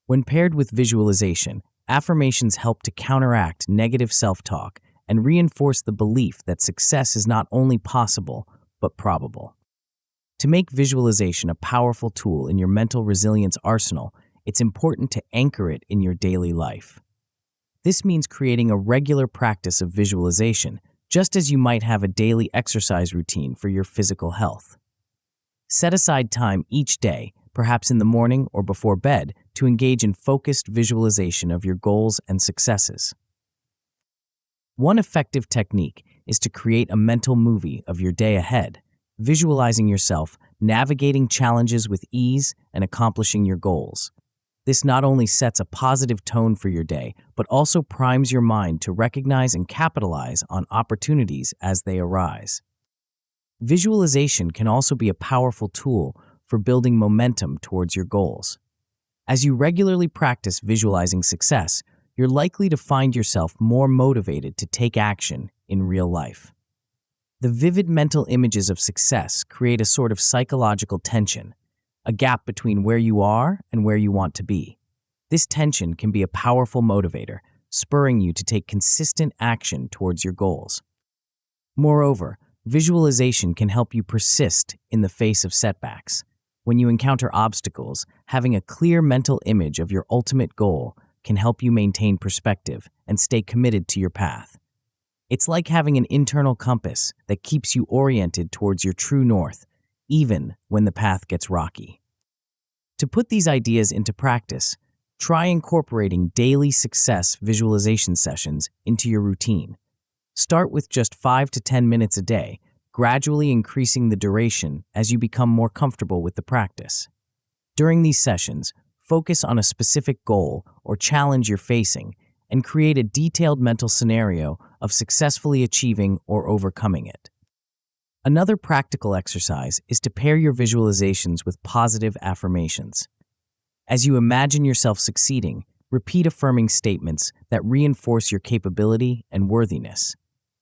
When paired with visualization, affirmations help to counteract negative self-talk and reinforce the belief that success is not only possible, but probable. To make visualization a powerful tool in your mental resilience arsenal, it's important to anchor it in your daily life. This means creating a regular practice of visualization, just as you might have a daily exercise routine for your physical health. Set aside time each day, perhaps in the morning or before bed, to engage in focused visualization of your goals and successes. One effective technique is to create a mental movie of your day ahead, visualizing yourself navigating challenges with ease and accomplishing your goals. This not only sets a positive tone for your day, but also primes your mind to recognize and capitalize on opportunities as they arise. Visualization can also be a powerful tool for building momentum towards your goals. As you regularly practice visualizing success, you're likely to find yourself more motivated to take action in real life. The vivid mental images of success create a sort of psychological tension, a gap between where you are and where you want to be. This tension can be a powerful motivator, spurring you to take consistent action towards your goals. Moreover, visualization can help you persist in the face of setbacks. When you encounter obstacles, having a clear mental image of your ultimate goal can help you maintain perspective and stay committed to your path. It's like having an internal compass that keeps you oriented towards your true north, even when the path gets rocky. To put these ideas into practice, try incorporating daily success visualization sessions into your routine. Start with just 5 to 10 minutes a day, gradually increasing the duration as you become more comfortable with the practice. During these sessions, focus on a specific goal or challenge you're facing and create a detailed mental scenario of successfully achieving or overcoming it. Another practical exercise is to pair your visualizations with positive affirmations. As you imagine yourself succeeding, repeat affirming statements that reinforce your capability and worthiness.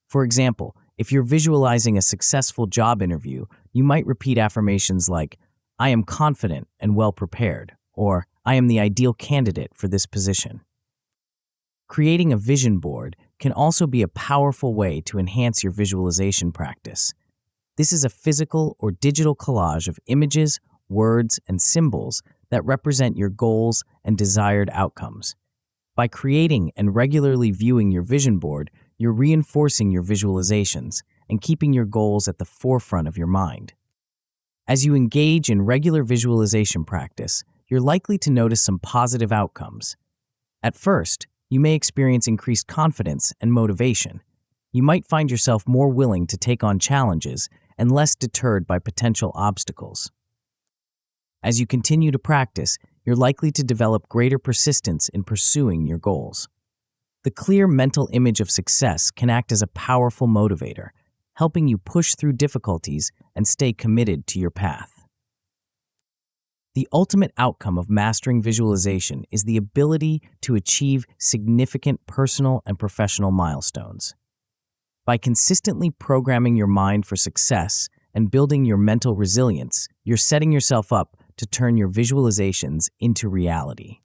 For example, if you're visualizing a successful job interview, you might repeat affirmations like, "I am confident and well prepared," or "I am the ideal candidate for this position." Creating a vision board can also be a powerful way to enhance your visualization practice. This is a physical or digital collage of images, words, and symbols that represent your goals and desired outcomes. By creating and regularly viewing your vision board, you're reinforcing your visualizations and keeping your goals at the forefront of your mind. As you engage in regular visualization practice, you're likely to notice some positive outcomes. At first, you may experience increased confidence and motivation. You might find yourself more willing to take on challenges and less deterred by potential obstacles. As you continue to practice, you're likely to develop greater persistence in pursuing your goals. The clear mental image of success can act as a powerful motivator, helping you push through difficulties and stay committed to your path. The ultimate outcome of mastering visualization is the ability to achieve significant personal and professional milestones. By consistently programming your mind for success and building your mental resilience, you're setting yourself up to turn your visualizations into reality.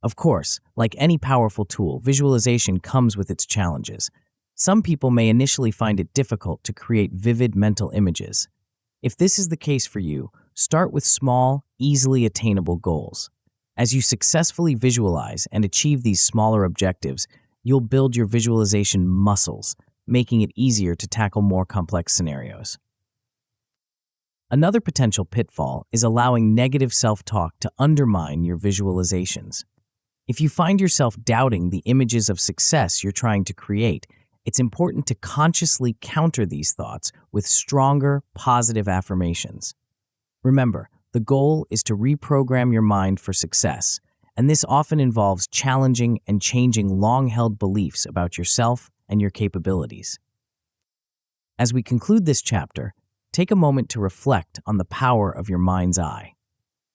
Of course, like any powerful tool, visualization comes with its challenges. Some people may initially find it difficult to create vivid mental images. If this is the case for you, start with small, easily attainable goals. As you successfully visualize and achieve these smaller objectives, you'll build your visualization muscles, making it easier to tackle more complex scenarios. Another potential pitfall is allowing negative self-talk to undermine your visualizations. If you find yourself doubting the images of success you're trying to create, it's important to consciously counter these thoughts with stronger, positive affirmations. Remember, the goal is to reprogram your mind for success, and this often involves challenging and changing long-held beliefs about yourself and your capabilities. As we conclude this chapter, take a moment to reflect on the power of your mind's eye.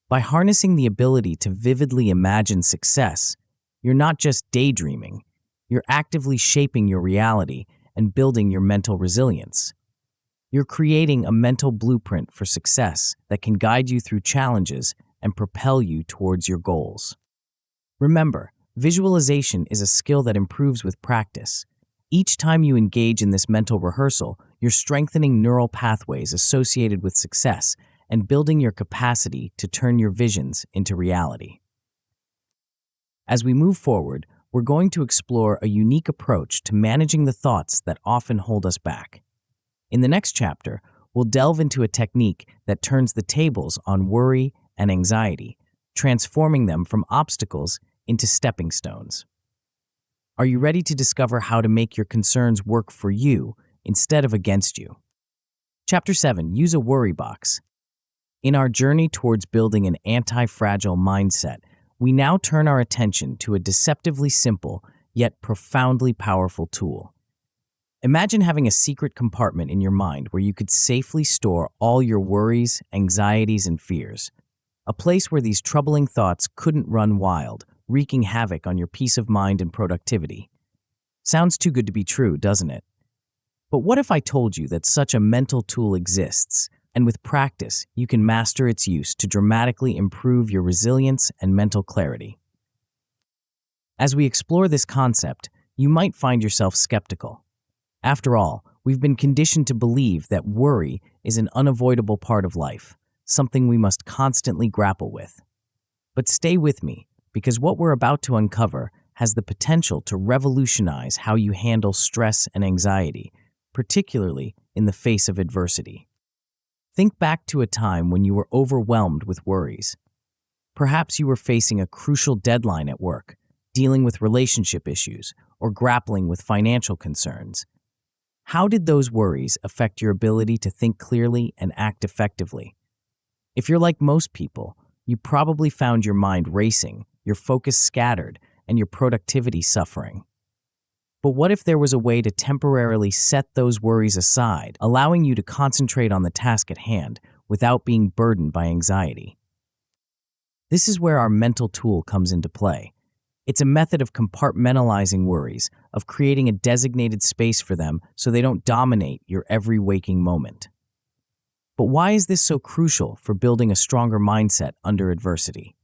By harnessing the ability to vividly imagine success, you're not just daydreaming, you're actively shaping your reality and building your mental resilience. You're creating a mental blueprint for success that can guide you through challenges and propel you towards your goals. Remember, visualization is a skill that improves with practice. Each time you engage in this mental rehearsal, you're strengthening neural pathways associated with success and building your capacity to turn your visions into reality. As we move forward, we're going to explore a unique approach to managing the thoughts that often hold us back. In the next chapter, we'll delve into a technique that turns the tables on worry and anxiety, transforming them from obstacles into stepping stones. Are you ready to discover how to make your concerns work for you instead of against you? Chapter 7. Use a worry box. In our journey towards building an anti-fragile mindset, we now turn our attention to a deceptively simple yet profoundly powerful tool. Imagine having a secret compartment in your mind where you could safely store all your worries, anxieties, and fears. A place where these troubling thoughts couldn't run wild, wreaking havoc on your peace of mind and productivity. Sounds too good to be true, doesn't it? But what if I told you that such a mental tool exists, and with practice, you can master its use to dramatically improve your resilience and mental clarity? As we explore this concept, you might find yourself skeptical. After all, we've been conditioned to believe that worry is an unavoidable part of life, something we must constantly grapple with. But stay with me, because what we're about to uncover has the potential to revolutionize how you handle stress and anxiety, particularly in the face of adversity. Think back to a time when you were overwhelmed with worries. Perhaps you were facing a crucial deadline at work, dealing with relationship issues, or grappling with financial concerns. How did those worries affect your ability to think clearly and act effectively? If you're like most people, you probably found your mind racing, your focus scattered, and your productivity suffering. But what if there was a way to temporarily set those worries aside, allowing you to concentrate on the task at hand without being burdened by anxiety? This is where our mental tool comes into play. It's a method of compartmentalizing worries, of creating a designated space for them so they don't dominate your every waking moment. But why is this so crucial for building a stronger mindset under adversity?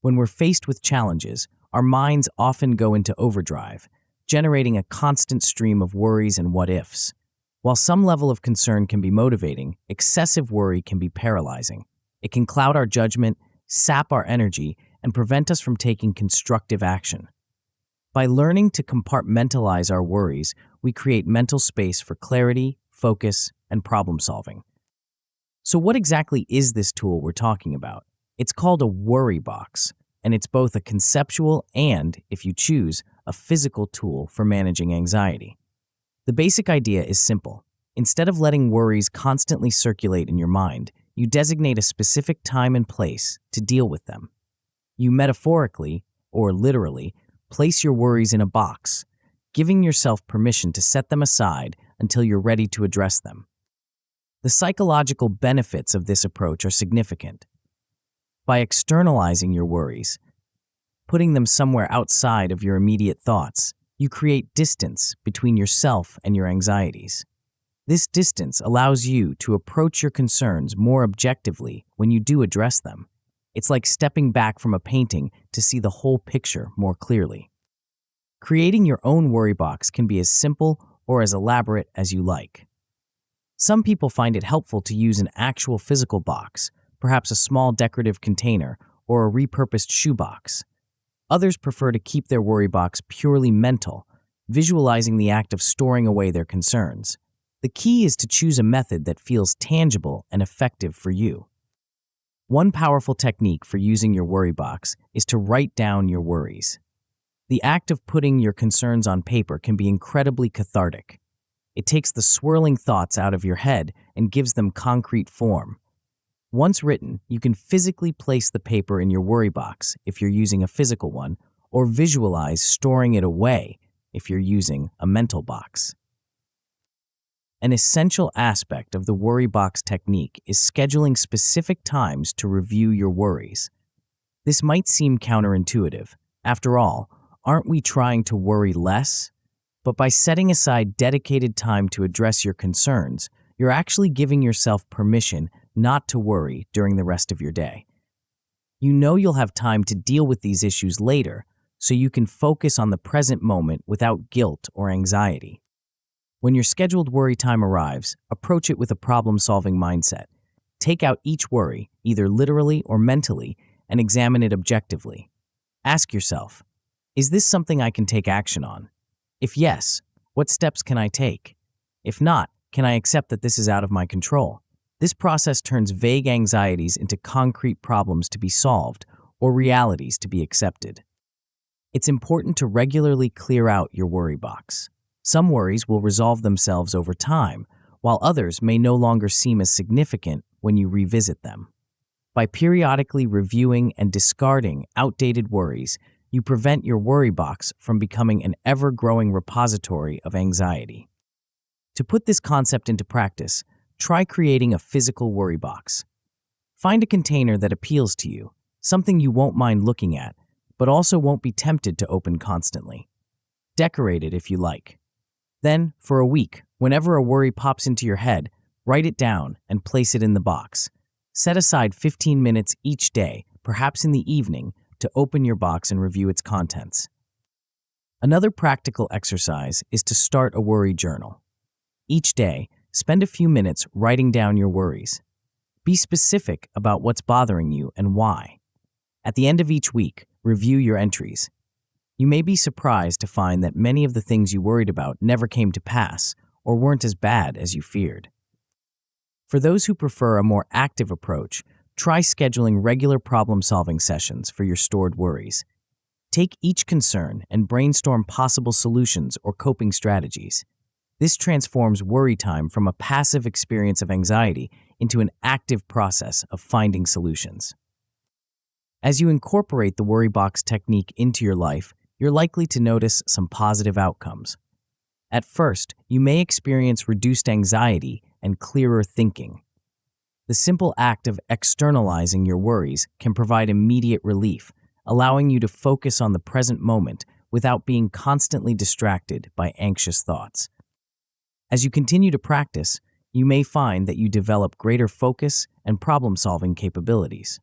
When we're faced with challenges, our minds often go into overdrive, generating a constant stream of worries and what-ifs. While some level of concern can be motivating, excessive worry can be paralyzing. It can cloud our judgment, sap our energy, and prevent us from taking constructive action. By learning to compartmentalize our worries, we create mental space for clarity, focus, and problem-solving. So what exactly is this tool we're talking about? It's called a worry box, and it's both a conceptual and, if you choose, a physical tool for managing anxiety. The basic idea is simple. Instead of letting worries constantly circulate in your mind, you designate a specific time and place to deal with them. You metaphorically, or literally, place your worries in a box, giving yourself permission to set them aside until you're ready to address them. The psychological benefits of this approach are significant. By externalizing your worries, putting them somewhere outside of your immediate thoughts, you create distance between yourself and your anxieties. This distance allows you to approach your concerns more objectively when you do address them. It's like stepping back from a painting to see the whole picture more clearly. Creating your own worry box can be as simple or as elaborate as you like. Some people find it helpful to use an actual physical box, perhaps a small decorative container or a repurposed shoebox. Others prefer to keep their worry box purely mental, visualizing the act of storing away their concerns. The key is to choose a method that feels tangible and effective for you. One powerful technique for using your worry box is to write down your worries. The act of putting your concerns on paper can be incredibly cathartic. It takes the swirling thoughts out of your head and gives them concrete form. Once written, you can physically place the paper in your worry box if you're using a physical one, or visualize storing it away if you're using a mental box. An essential aspect of the worry box technique is scheduling specific times to review your worries. This might seem counterintuitive. After all, aren't we trying to worry less? But by setting aside dedicated time to address your concerns, you're actually giving yourself permission not to worry during the rest of your day. You know you'll have time to deal with these issues later, so you can focus on the present moment without guilt or anxiety. When your scheduled worry time arrives, approach it with a problem-solving mindset. Take out each worry, either literally or mentally, and examine it objectively. Ask yourself, Is this something I can take action on? If yes, what steps can I take? If not, can I accept that this is out of my control? This process turns vague anxieties into concrete problems to be solved or realities to be accepted. It's important to regularly clear out your worry box. Some worries will resolve themselves over time, while others may no longer seem as significant when you revisit them. By periodically reviewing and discarding outdated worries, you prevent your worry box from becoming an ever-growing repository of anxiety. To put this concept into practice, try creating a physical worry box. Find a container that appeals to you, something you won't mind looking at, but also won't be tempted to open constantly. Decorate it if you like. Then, for a week, whenever a worry pops into your head, write it down and place it in the box. Set aside 15 minutes each day, perhaps in the evening, to open your box and review its contents. Another practical exercise is to start a worry journal. Each day, spend a few minutes writing down your worries. Be specific about what's bothering you and why. At the end of each week, review your entries. You may be surprised to find that many of the things you worried about never came to pass or weren't as bad as you feared. For those who prefer a more active approach, try scheduling regular problem-solving sessions for your stored worries. Take each concern and brainstorm possible solutions or coping strategies. This transforms worry time from a passive experience of anxiety into an active process of finding solutions. As you incorporate the worry box technique into your life, you're likely to notice some positive outcomes. At first, you may experience reduced anxiety and clearer thinking. The simple act of externalizing your worries can provide immediate relief, allowing you to focus on the present moment without being constantly distracted by anxious thoughts. As you continue to practice, you may find that you develop greater focus and problem-solving capabilities.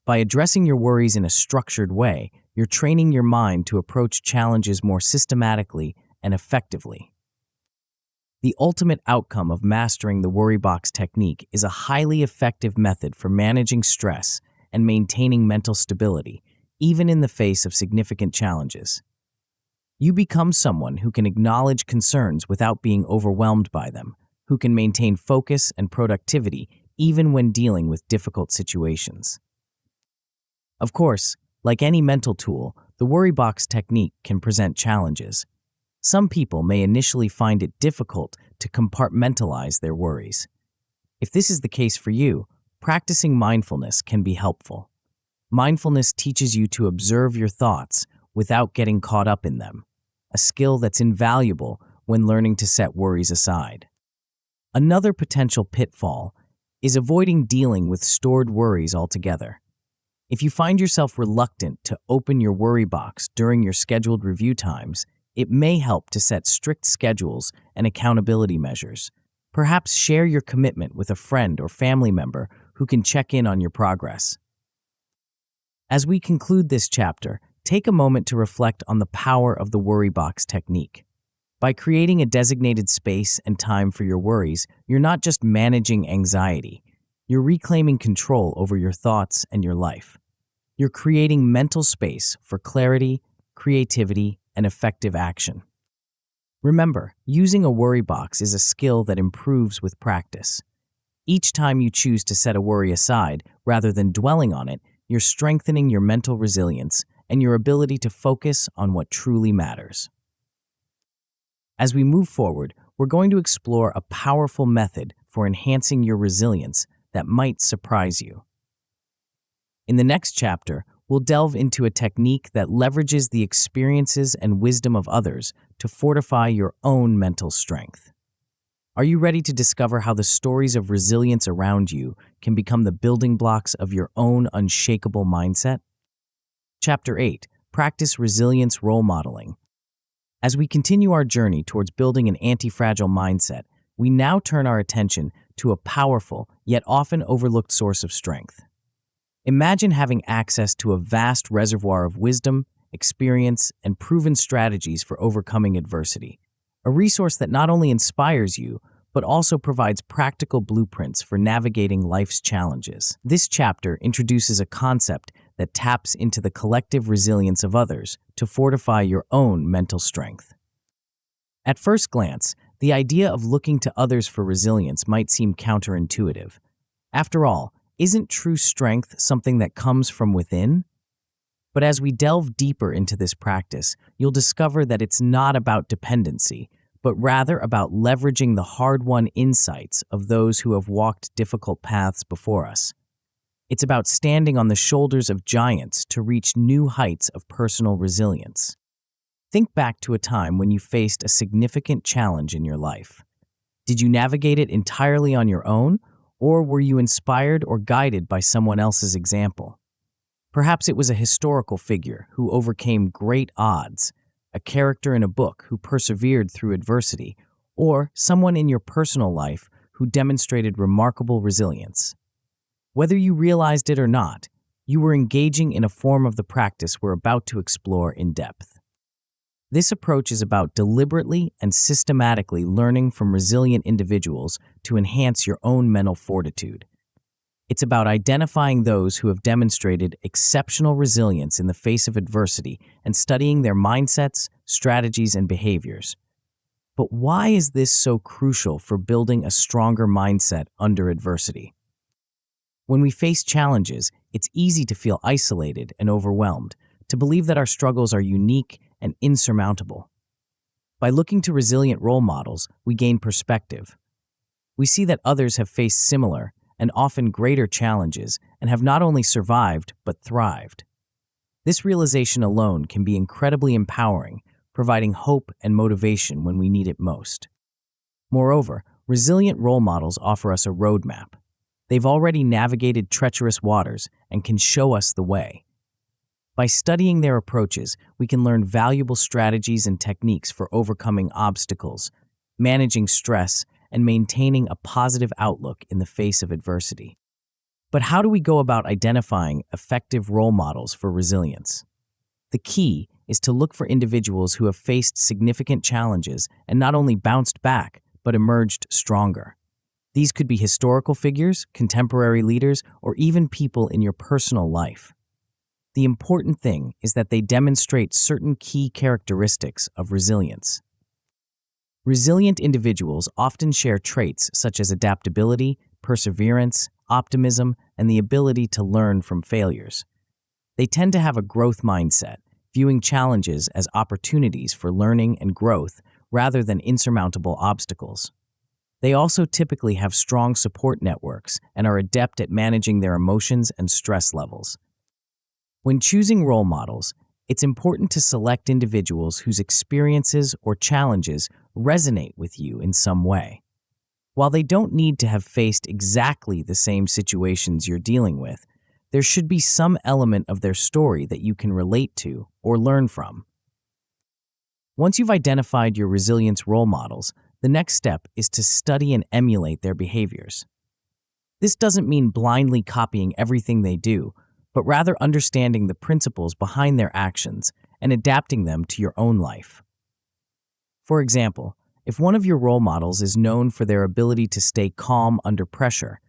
By addressing your worries in a structured way, you're training your mind to approach challenges more systematically and effectively. The ultimate outcome of mastering the worry box technique is a highly effective method for managing stress and maintaining mental stability, even in the face of significant challenges. You become someone who can acknowledge concerns without being overwhelmed by them, who can maintain focus and productivity even when dealing with difficult situations. Of course, like any mental tool, the worry box technique can present challenges. Some people may initially find it difficult to compartmentalize their worries. If this is the case for you, practicing mindfulness can be helpful. Mindfulness teaches you to observe your thoughts without getting caught up in them, a skill that's invaluable when learning to set worries aside. Another potential pitfall is avoiding dealing with stored worries altogether. If you find yourself reluctant to open your worry box during your scheduled review times, it may help to set strict schedules and accountability measures. Perhaps share your commitment with a friend or family member who can check in on your progress. As we conclude this chapter, take a moment to reflect on the power of the worry box technique. By creating a designated space and time for your worries, you're not just managing anxiety, you're reclaiming control over your thoughts and your life. You're creating mental space for clarity, creativity, and effective action. Remember, using a worry box is a skill that improves with practice. Each time you choose to set a worry aside rather than dwelling on it, you're strengthening your mental resilience and your ability to focus on what truly matters. As we move forward, we're going to explore a powerful method for enhancing your resilience that might surprise you. In the next chapter, we'll delve into a technique that leverages the experiences and wisdom of others to fortify your own mental strength. Are you ready to discover how the stories of resilience around you can become the building blocks of your own unshakable mindset? Chapter 8. Practice Resilience Role Modeling. As we continue our journey towards building an anti-fragile mindset, we now turn our attention to a powerful, yet often overlooked source of strength. Imagine having access to a vast reservoir of wisdom, experience, and proven strategies for overcoming adversity, a resource that not only inspires you, but also provides practical blueprints for navigating life's challenges. This chapter introduces a concept that taps into the collective resilience of others to fortify your own mental strength. At first glance, the idea of looking to others for resilience might seem counterintuitive. After all, isn't true strength something that comes from within? But as we delve deeper into this practice, you'll discover that it's not about dependency, but rather about leveraging the hard-won insights of those who have walked difficult paths before us. It's about standing on the shoulders of giants to reach new heights of personal resilience. Think back to a time when you faced a significant challenge in your life. Did you navigate it entirely on your own, or were you inspired or guided by someone else's example? Perhaps it was a historical figure who overcame great odds, a character in a book who persevered through adversity, or someone in your personal life who demonstrated remarkable resilience. Whether you realized it or not, you were engaging in a form of the practice we're about to explore in depth. This approach is about deliberately and systematically learning from resilient individuals to enhance your own mental fortitude. It's about identifying those who have demonstrated exceptional resilience in the face of adversity and studying their mindsets, strategies, and behaviors. But why is this so crucial for building a stronger mindset under adversity? When we face challenges, it's easy to feel isolated and overwhelmed, to believe that our struggles are unique and insurmountable. By looking to resilient role models, we gain perspective. We see that others have faced similar and often greater challenges and have not only survived but thrived. This realization alone can be incredibly empowering, providing hope and motivation when we need it most. Moreover, resilient role models offer us a roadmap. They've already navigated treacherous waters and can show us the way. By studying their approaches, we can learn valuable strategies and techniques for overcoming obstacles, managing stress, and maintaining a positive outlook in the face of adversity. But how do we go about identifying effective role models for resilience? The key is to look for individuals who have faced significant challenges and not only bounced back, but emerged stronger. These could be historical figures, contemporary leaders, or even people in your personal life. The important thing is that they demonstrate certain key characteristics of resilience. Resilient individuals often share traits such as adaptability, perseverance, optimism, and the ability to learn from failures. They tend to have a growth mindset, viewing challenges as opportunities for learning and growth rather than insurmountable obstacles. They also typically have strong support networks and are adept at managing their emotions and stress levels. When choosing role models, it's important to select individuals whose experiences or challenges resonate with you in some way. While they don't need to have faced exactly the same situations you're dealing with, there should be some element of their story that you can relate to or learn from. Once you've identified your resilience role models, the next step is to study and emulate their behaviors. This doesn't mean blindly copying everything they do, but rather understanding the principles behind their actions and adapting them to your own life. For example, if one of your role models is known for their ability to stay calm under pressure,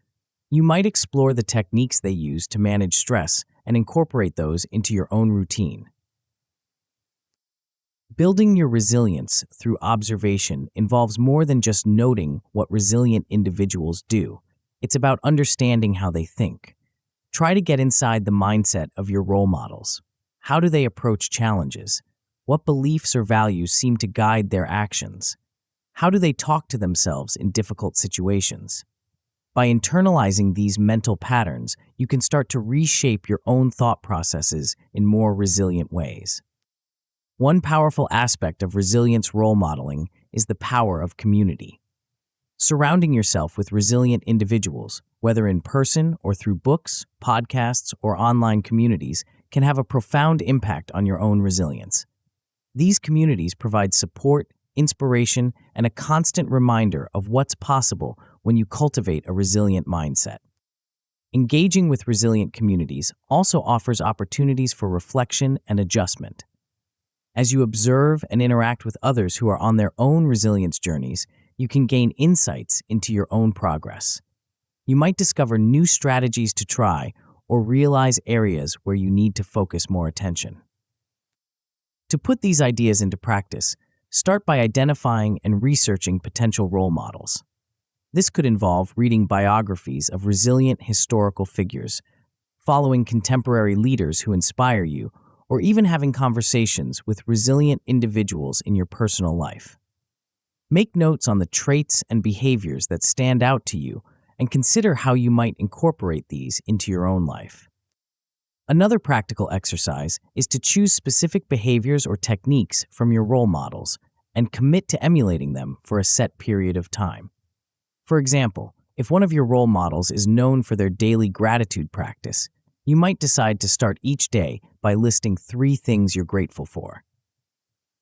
you might explore the techniques they use to manage stress and incorporate those into your own routine. Building your resilience through observation involves more than just noting what resilient individuals do. It's about understanding how they think. Try to get inside the mindset of your role models. How do they approach challenges? What beliefs or values seem to guide their actions? How do they talk to themselves in difficult situations? By internalizing these mental patterns, you can start to reshape your own thought processes in more resilient ways. One powerful aspect of resilience role modeling is the power of community. Surrounding yourself with resilient individuals, whether in person or through books, podcasts, or online communities, can have a profound impact on your own resilience. These communities provide support, inspiration, and a constant reminder of what's possible when you cultivate a resilient mindset. Engaging with resilient communities also offers opportunities for reflection and adjustment. As you observe and interact with others who are on their own resilience journeys, you can gain insights into your own progress. You might discover new strategies to try or realize areas where you need to focus more attention. To put these ideas into practice, start by identifying and researching potential role models. This could involve reading biographies of resilient historical figures, following contemporary leaders who inspire you, or even having conversations with resilient individuals in your personal life. Make notes on the traits and behaviors that stand out to you and consider how you might incorporate these into your own life. Another practical exercise is to choose specific behaviors or techniques from your role models and commit to emulating them for a set period of time. For example, if one of your role models is known for their daily gratitude practice, you might decide to start each day by listing 3 things you're grateful for.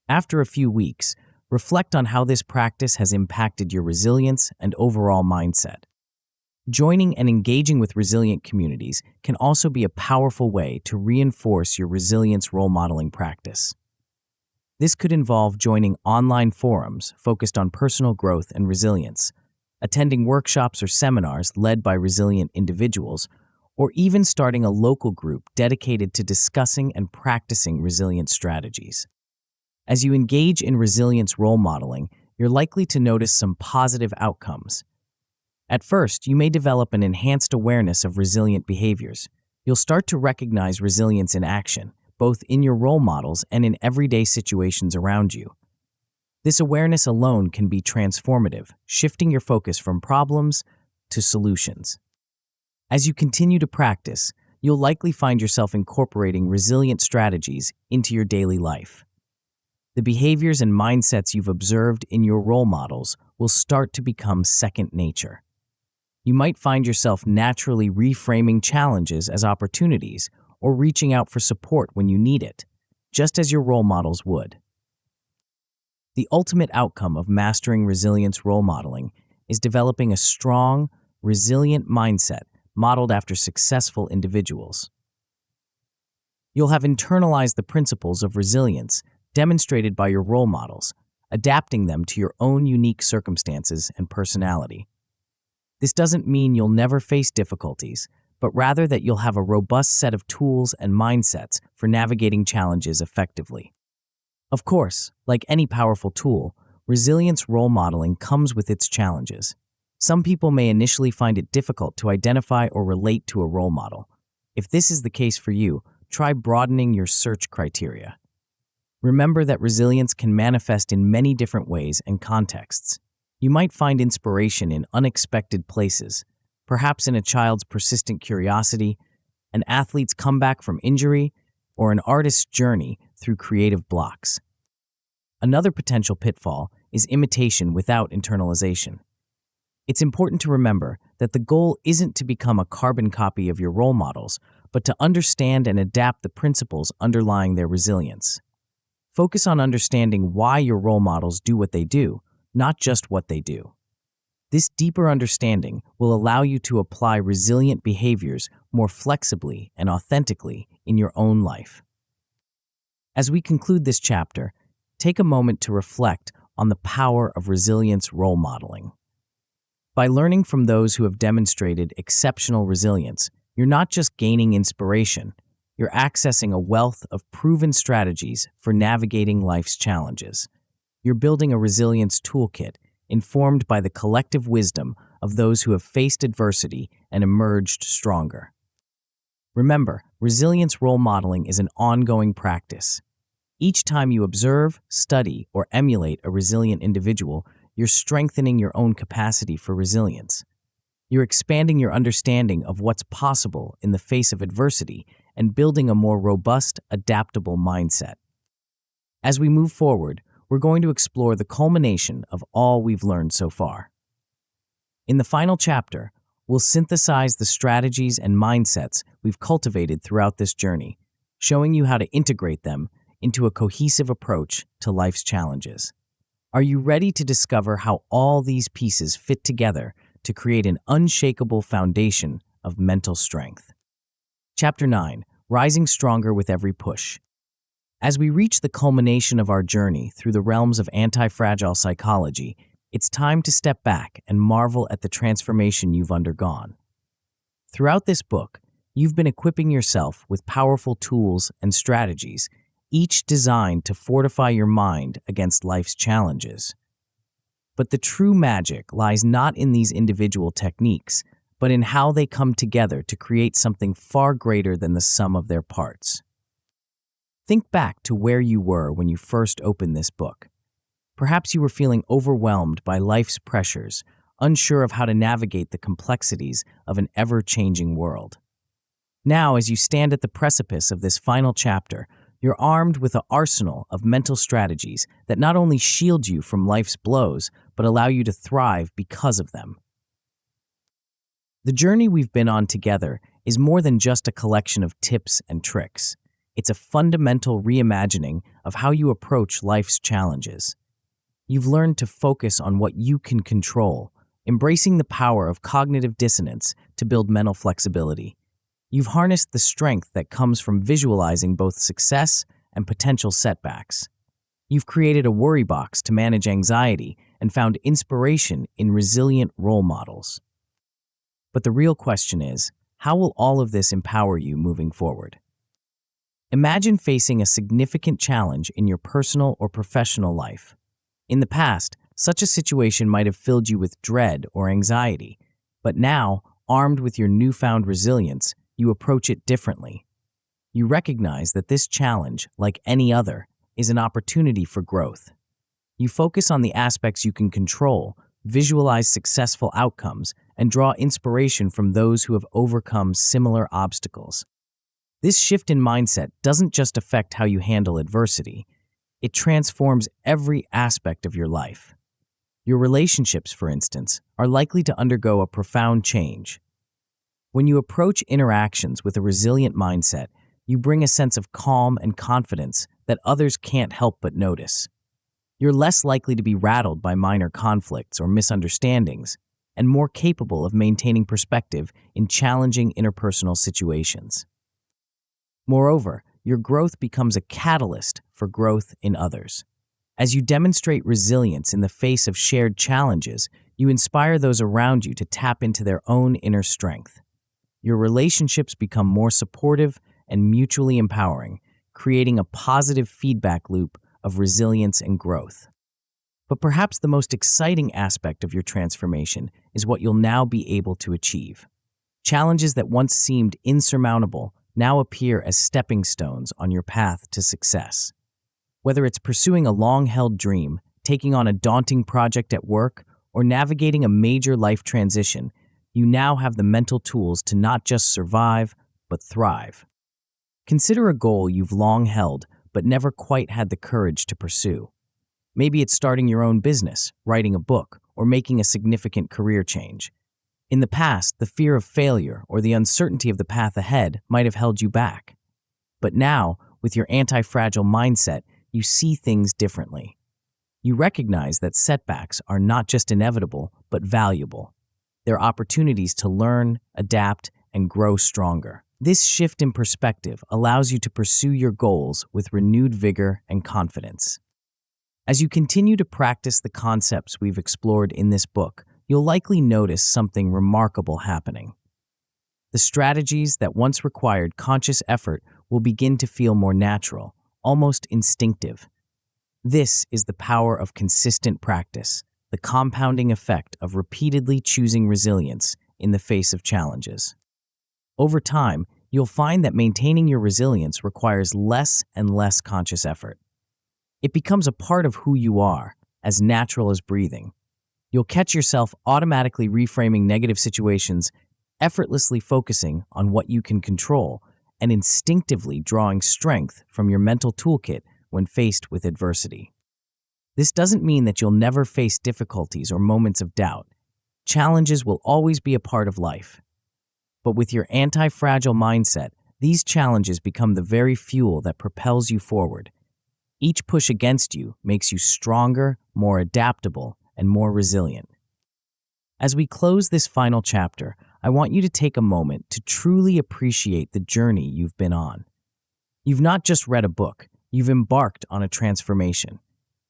After a few weeks, reflect on how this practice has impacted your resilience and overall mindset. Joining and engaging with resilient communities can also be a powerful way to reinforce your resilience role modeling practice. This could involve joining online forums focused on personal growth and resilience, attending workshops or seminars led by resilient individuals, or even starting a local group dedicated to discussing and practicing resilience strategies. As you engage in resilience role modeling, you're likely to notice some positive outcomes. At first, you may develop an enhanced awareness of resilient behaviors. You'll start to recognize resilience in action, both in your role models and in everyday situations around you. This awareness alone can be transformative, shifting your focus from problems to solutions. As you continue to practice, you'll likely find yourself incorporating resilient strategies into your daily life. The behaviors and mindsets you've observed in your role models will start to become second nature. You might find yourself naturally reframing challenges as opportunities or reaching out for support when you need it, just as your role models would. The ultimate outcome of mastering resilience role modeling is developing a strong, resilient mindset modeled after successful individuals. You'll have internalized the principles of resilience demonstrated by your role models, adapting them to your own unique circumstances and personality. This doesn't mean you'll never face difficulties, but rather that you'll have a robust set of tools and mindsets for navigating challenges effectively. Of course, like any powerful tool, resilience role modeling comes with its challenges. Some people may initially find it difficult to identify or relate to a role model. If this is the case for you, try broadening your search criteria. Remember that resilience can manifest in many different ways and contexts. You might find inspiration in unexpected places, perhaps in a child's persistent curiosity, an athlete's comeback from injury, or an artist's journey through creative blocks. Another potential pitfall is imitation without internalization. It's important to remember that the goal isn't to become a carbon copy of your role models, but to understand and adapt the principles underlying their resilience. Focus on understanding why your role models do what they do, not just what they do. This deeper understanding will allow you to apply resilient behaviors more flexibly and authentically in your own life. As we conclude this chapter, take a moment to reflect on the power of resilience role modeling. By learning from those who have demonstrated exceptional resilience, you're not just gaining inspiration, you're accessing a wealth of proven strategies for navigating life's challenges. You're building a resilience toolkit informed by the collective wisdom of those who have faced adversity and emerged stronger. Remember, resilience role modeling is an ongoing practice. Each time you observe, study, or emulate a resilient individual, you're strengthening your own capacity for resilience. You're expanding your understanding of what's possible in the face of adversity and building a more robust, adaptable mindset. As we move forward, we're going to explore the culmination of all we've learned so far. In the final chapter, we'll synthesize the strategies and mindsets we've cultivated throughout this journey, showing you how to integrate them into a cohesive approach to life's challenges. Are you ready to discover how all these pieces fit together to create an unshakable foundation of mental strength? Chapter 9, Rising Stronger with Every Push. As we reach the culmination of our journey through the realms of antifragile psychology, it's time to step back and marvel at the transformation you've undergone. Throughout this book, You've been equipping yourself with powerful tools and strategies, each designed to fortify your mind against life's challenges. But the true magic lies not in these individual techniques, but in how they come together to create something far greater than the sum of their parts. Think back to where you were when you first opened this book. Perhaps you were feeling overwhelmed by life's pressures, unsure of how to navigate the complexities of an ever-changing world. Now, as you stand at the precipice of this final chapter, you're armed with an arsenal of mental strategies that not only shield you from life's blows, but allow you to thrive because of them. The journey we've been on together is more than just a collection of tips and tricks. It's a fundamental reimagining of how you approach life's challenges. You've learned to focus on what you can control, embracing the power of cognitive dissonance to build mental flexibility. You've harnessed the strength that comes from visualizing both success and potential setbacks. You've created a worry box to manage anxiety and found inspiration in resilient role models. But the real question is, how will all of this empower you moving forward? Imagine facing a significant challenge in your personal or professional life. In the past, such a situation might have filled you with dread or anxiety, but now, armed with your newfound resilience, you approach it differently. You recognize that this challenge, like any other, is an opportunity for growth. You focus on the aspects you can control, visualize successful outcomes, and draw inspiration from those who have overcome similar obstacles. This shift in mindset doesn't just affect how you handle adversity, it transforms every aspect of your life. Your relationships, for instance, are likely to undergo a profound change. When you approach interactions with a resilient mindset, you bring a sense of calm and confidence that others can't help but notice. You're less likely to be rattled by minor conflicts or misunderstandings, and more capable of maintaining perspective in challenging interpersonal situations. Moreover, your growth becomes a catalyst for growth in others. As you demonstrate resilience in the face of shared challenges, you inspire those around you to tap into their own inner strength. Your relationships become more supportive and mutually empowering, creating a positive feedback loop of resilience and growth. But perhaps the most exciting aspect of your transformation is what you'll now be able to achieve. Challenges that once seemed insurmountable now appear as stepping stones on your path to success. Whether it's pursuing a long-held dream, taking on a daunting project at work, or navigating a major life transition, you now have the mental tools to not just survive, but thrive. Consider a goal you've long held, but never quite had the courage to pursue. Maybe it's starting your own business, writing a book, or making a significant career change. In the past, the fear of failure or the uncertainty of the path ahead might have held you back. But now, with your anti-fragile mindset, you see things differently. You recognize that setbacks are not just inevitable, but valuable. They're opportunities to learn, adapt, and grow stronger. This shift in perspective allows you to pursue your goals with renewed vigor and confidence. As you continue to practice the concepts we've explored in this book, you'll likely notice something remarkable happening. The strategies that once required conscious effort will begin to feel more natural, almost instinctive. This is the power of consistent practice, the compounding effect of repeatedly choosing resilience in the face of challenges. Over time, you'll find that maintaining your resilience requires less and less conscious effort. It becomes a part of who you are, as natural as breathing. You'll catch yourself automatically reframing negative situations, effortlessly focusing on what you can control, and instinctively drawing strength from your mental toolkit when faced with adversity. This doesn't mean that you'll never face difficulties or moments of doubt. Challenges will always be a part of life. But with your anti-fragile mindset, these challenges become the very fuel that propels you forward. Each push against you makes you stronger, more adaptable, and more resilient. As we close this final chapter, I want you to take a moment to truly appreciate the journey you've been on. You've not just read a book, you've embarked on a transformation.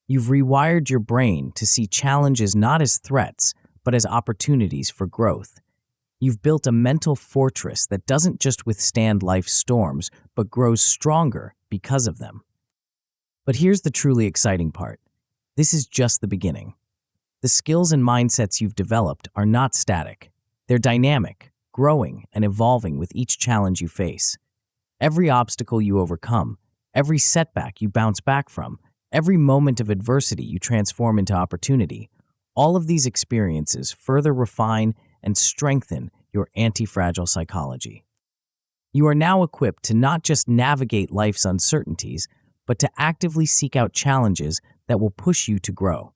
You've rewired your brain to see challenges not as threats, but as opportunities for growth. You've built a mental fortress that doesn't just withstand life's storms, but grows stronger because of them. But here's the truly exciting part. This is just the beginning. The skills and mindsets you've developed are not static. They're dynamic, growing, and evolving with each challenge you face. Every obstacle you overcome, every setback you bounce back from, every moment of adversity you transform into opportunity, all of these experiences further refine and strengthen your anti-fragile psychology. You are now equipped to not just navigate life's uncertainties, but to actively seek out challenges that will push you to grow.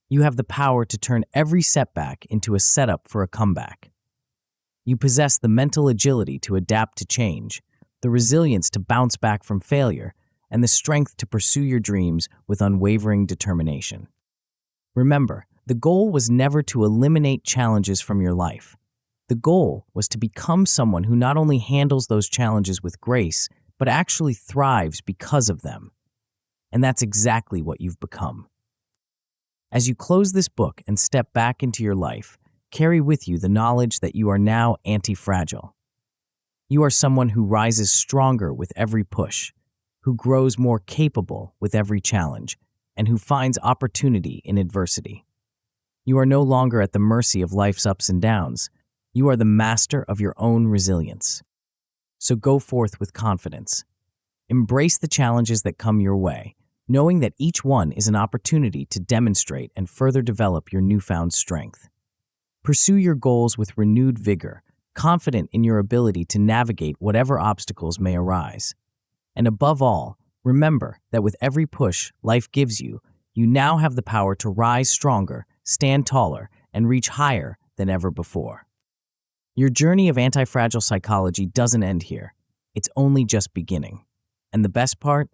You have the power to turn every setback into a setup for a comeback. You possess the mental agility to adapt to change, the resilience to bounce back from failure, and the strength to pursue your dreams with unwavering determination. Remember, the goal was never to eliminate challenges from your life. The goal was to become someone who not only handles those challenges with grace, but actually thrives because of them. And that's exactly what you've become. As you close this book and step back into your life, carry with you the knowledge that you are now anti-fragile. You are someone who rises stronger with every push, who grows more capable with every challenge, and who finds opportunity in adversity. You are no longer at the mercy of life's ups and downs. You are the master of your own resilience. So go forth with confidence. Embrace the challenges that come your way, knowing that each one is an opportunity to demonstrate and further develop your newfound strength. Pursue your goals with renewed vigor, confident in your ability to navigate whatever obstacles may arise. And above all, remember that with every push life gives you, you now have the power to rise stronger, stand taller, and reach higher than ever before. Your journey of anti-fragile psychology doesn't end here. It's only just beginning. And the best part?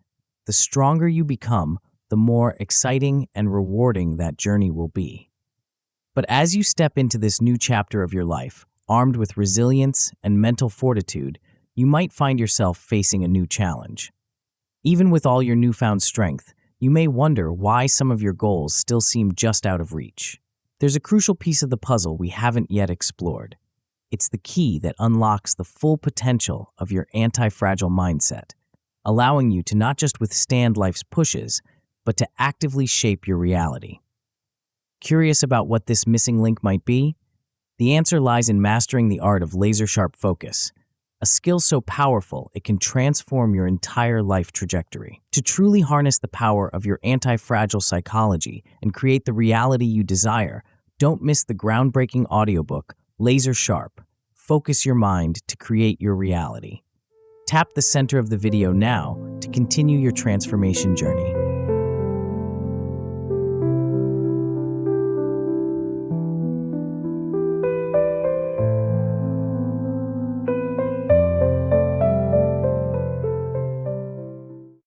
The stronger you become, the more exciting and rewarding that journey will be. But as you step into this new chapter of your life, armed with resilience and mental fortitude, you might find yourself facing a new challenge. Even with all your newfound strength, you may wonder why some of your goals still seem just out of reach. There's a crucial piece of the puzzle we haven't yet explored. It's the key that unlocks the full potential of your anti-fragile mindset, allowing you to not just withstand life's pushes, but to actively shape your reality. Curious about what this missing link might be? The answer lies in mastering the art of laser-sharp focus, a skill so powerful it can transform your entire life trajectory. To truly harness the power of your anti-fragile psychology and create the reality you desire, don't miss the groundbreaking audiobook, Laser Sharp. Focus your mind to create your reality. Tap the center of the video now to continue your transformation journey.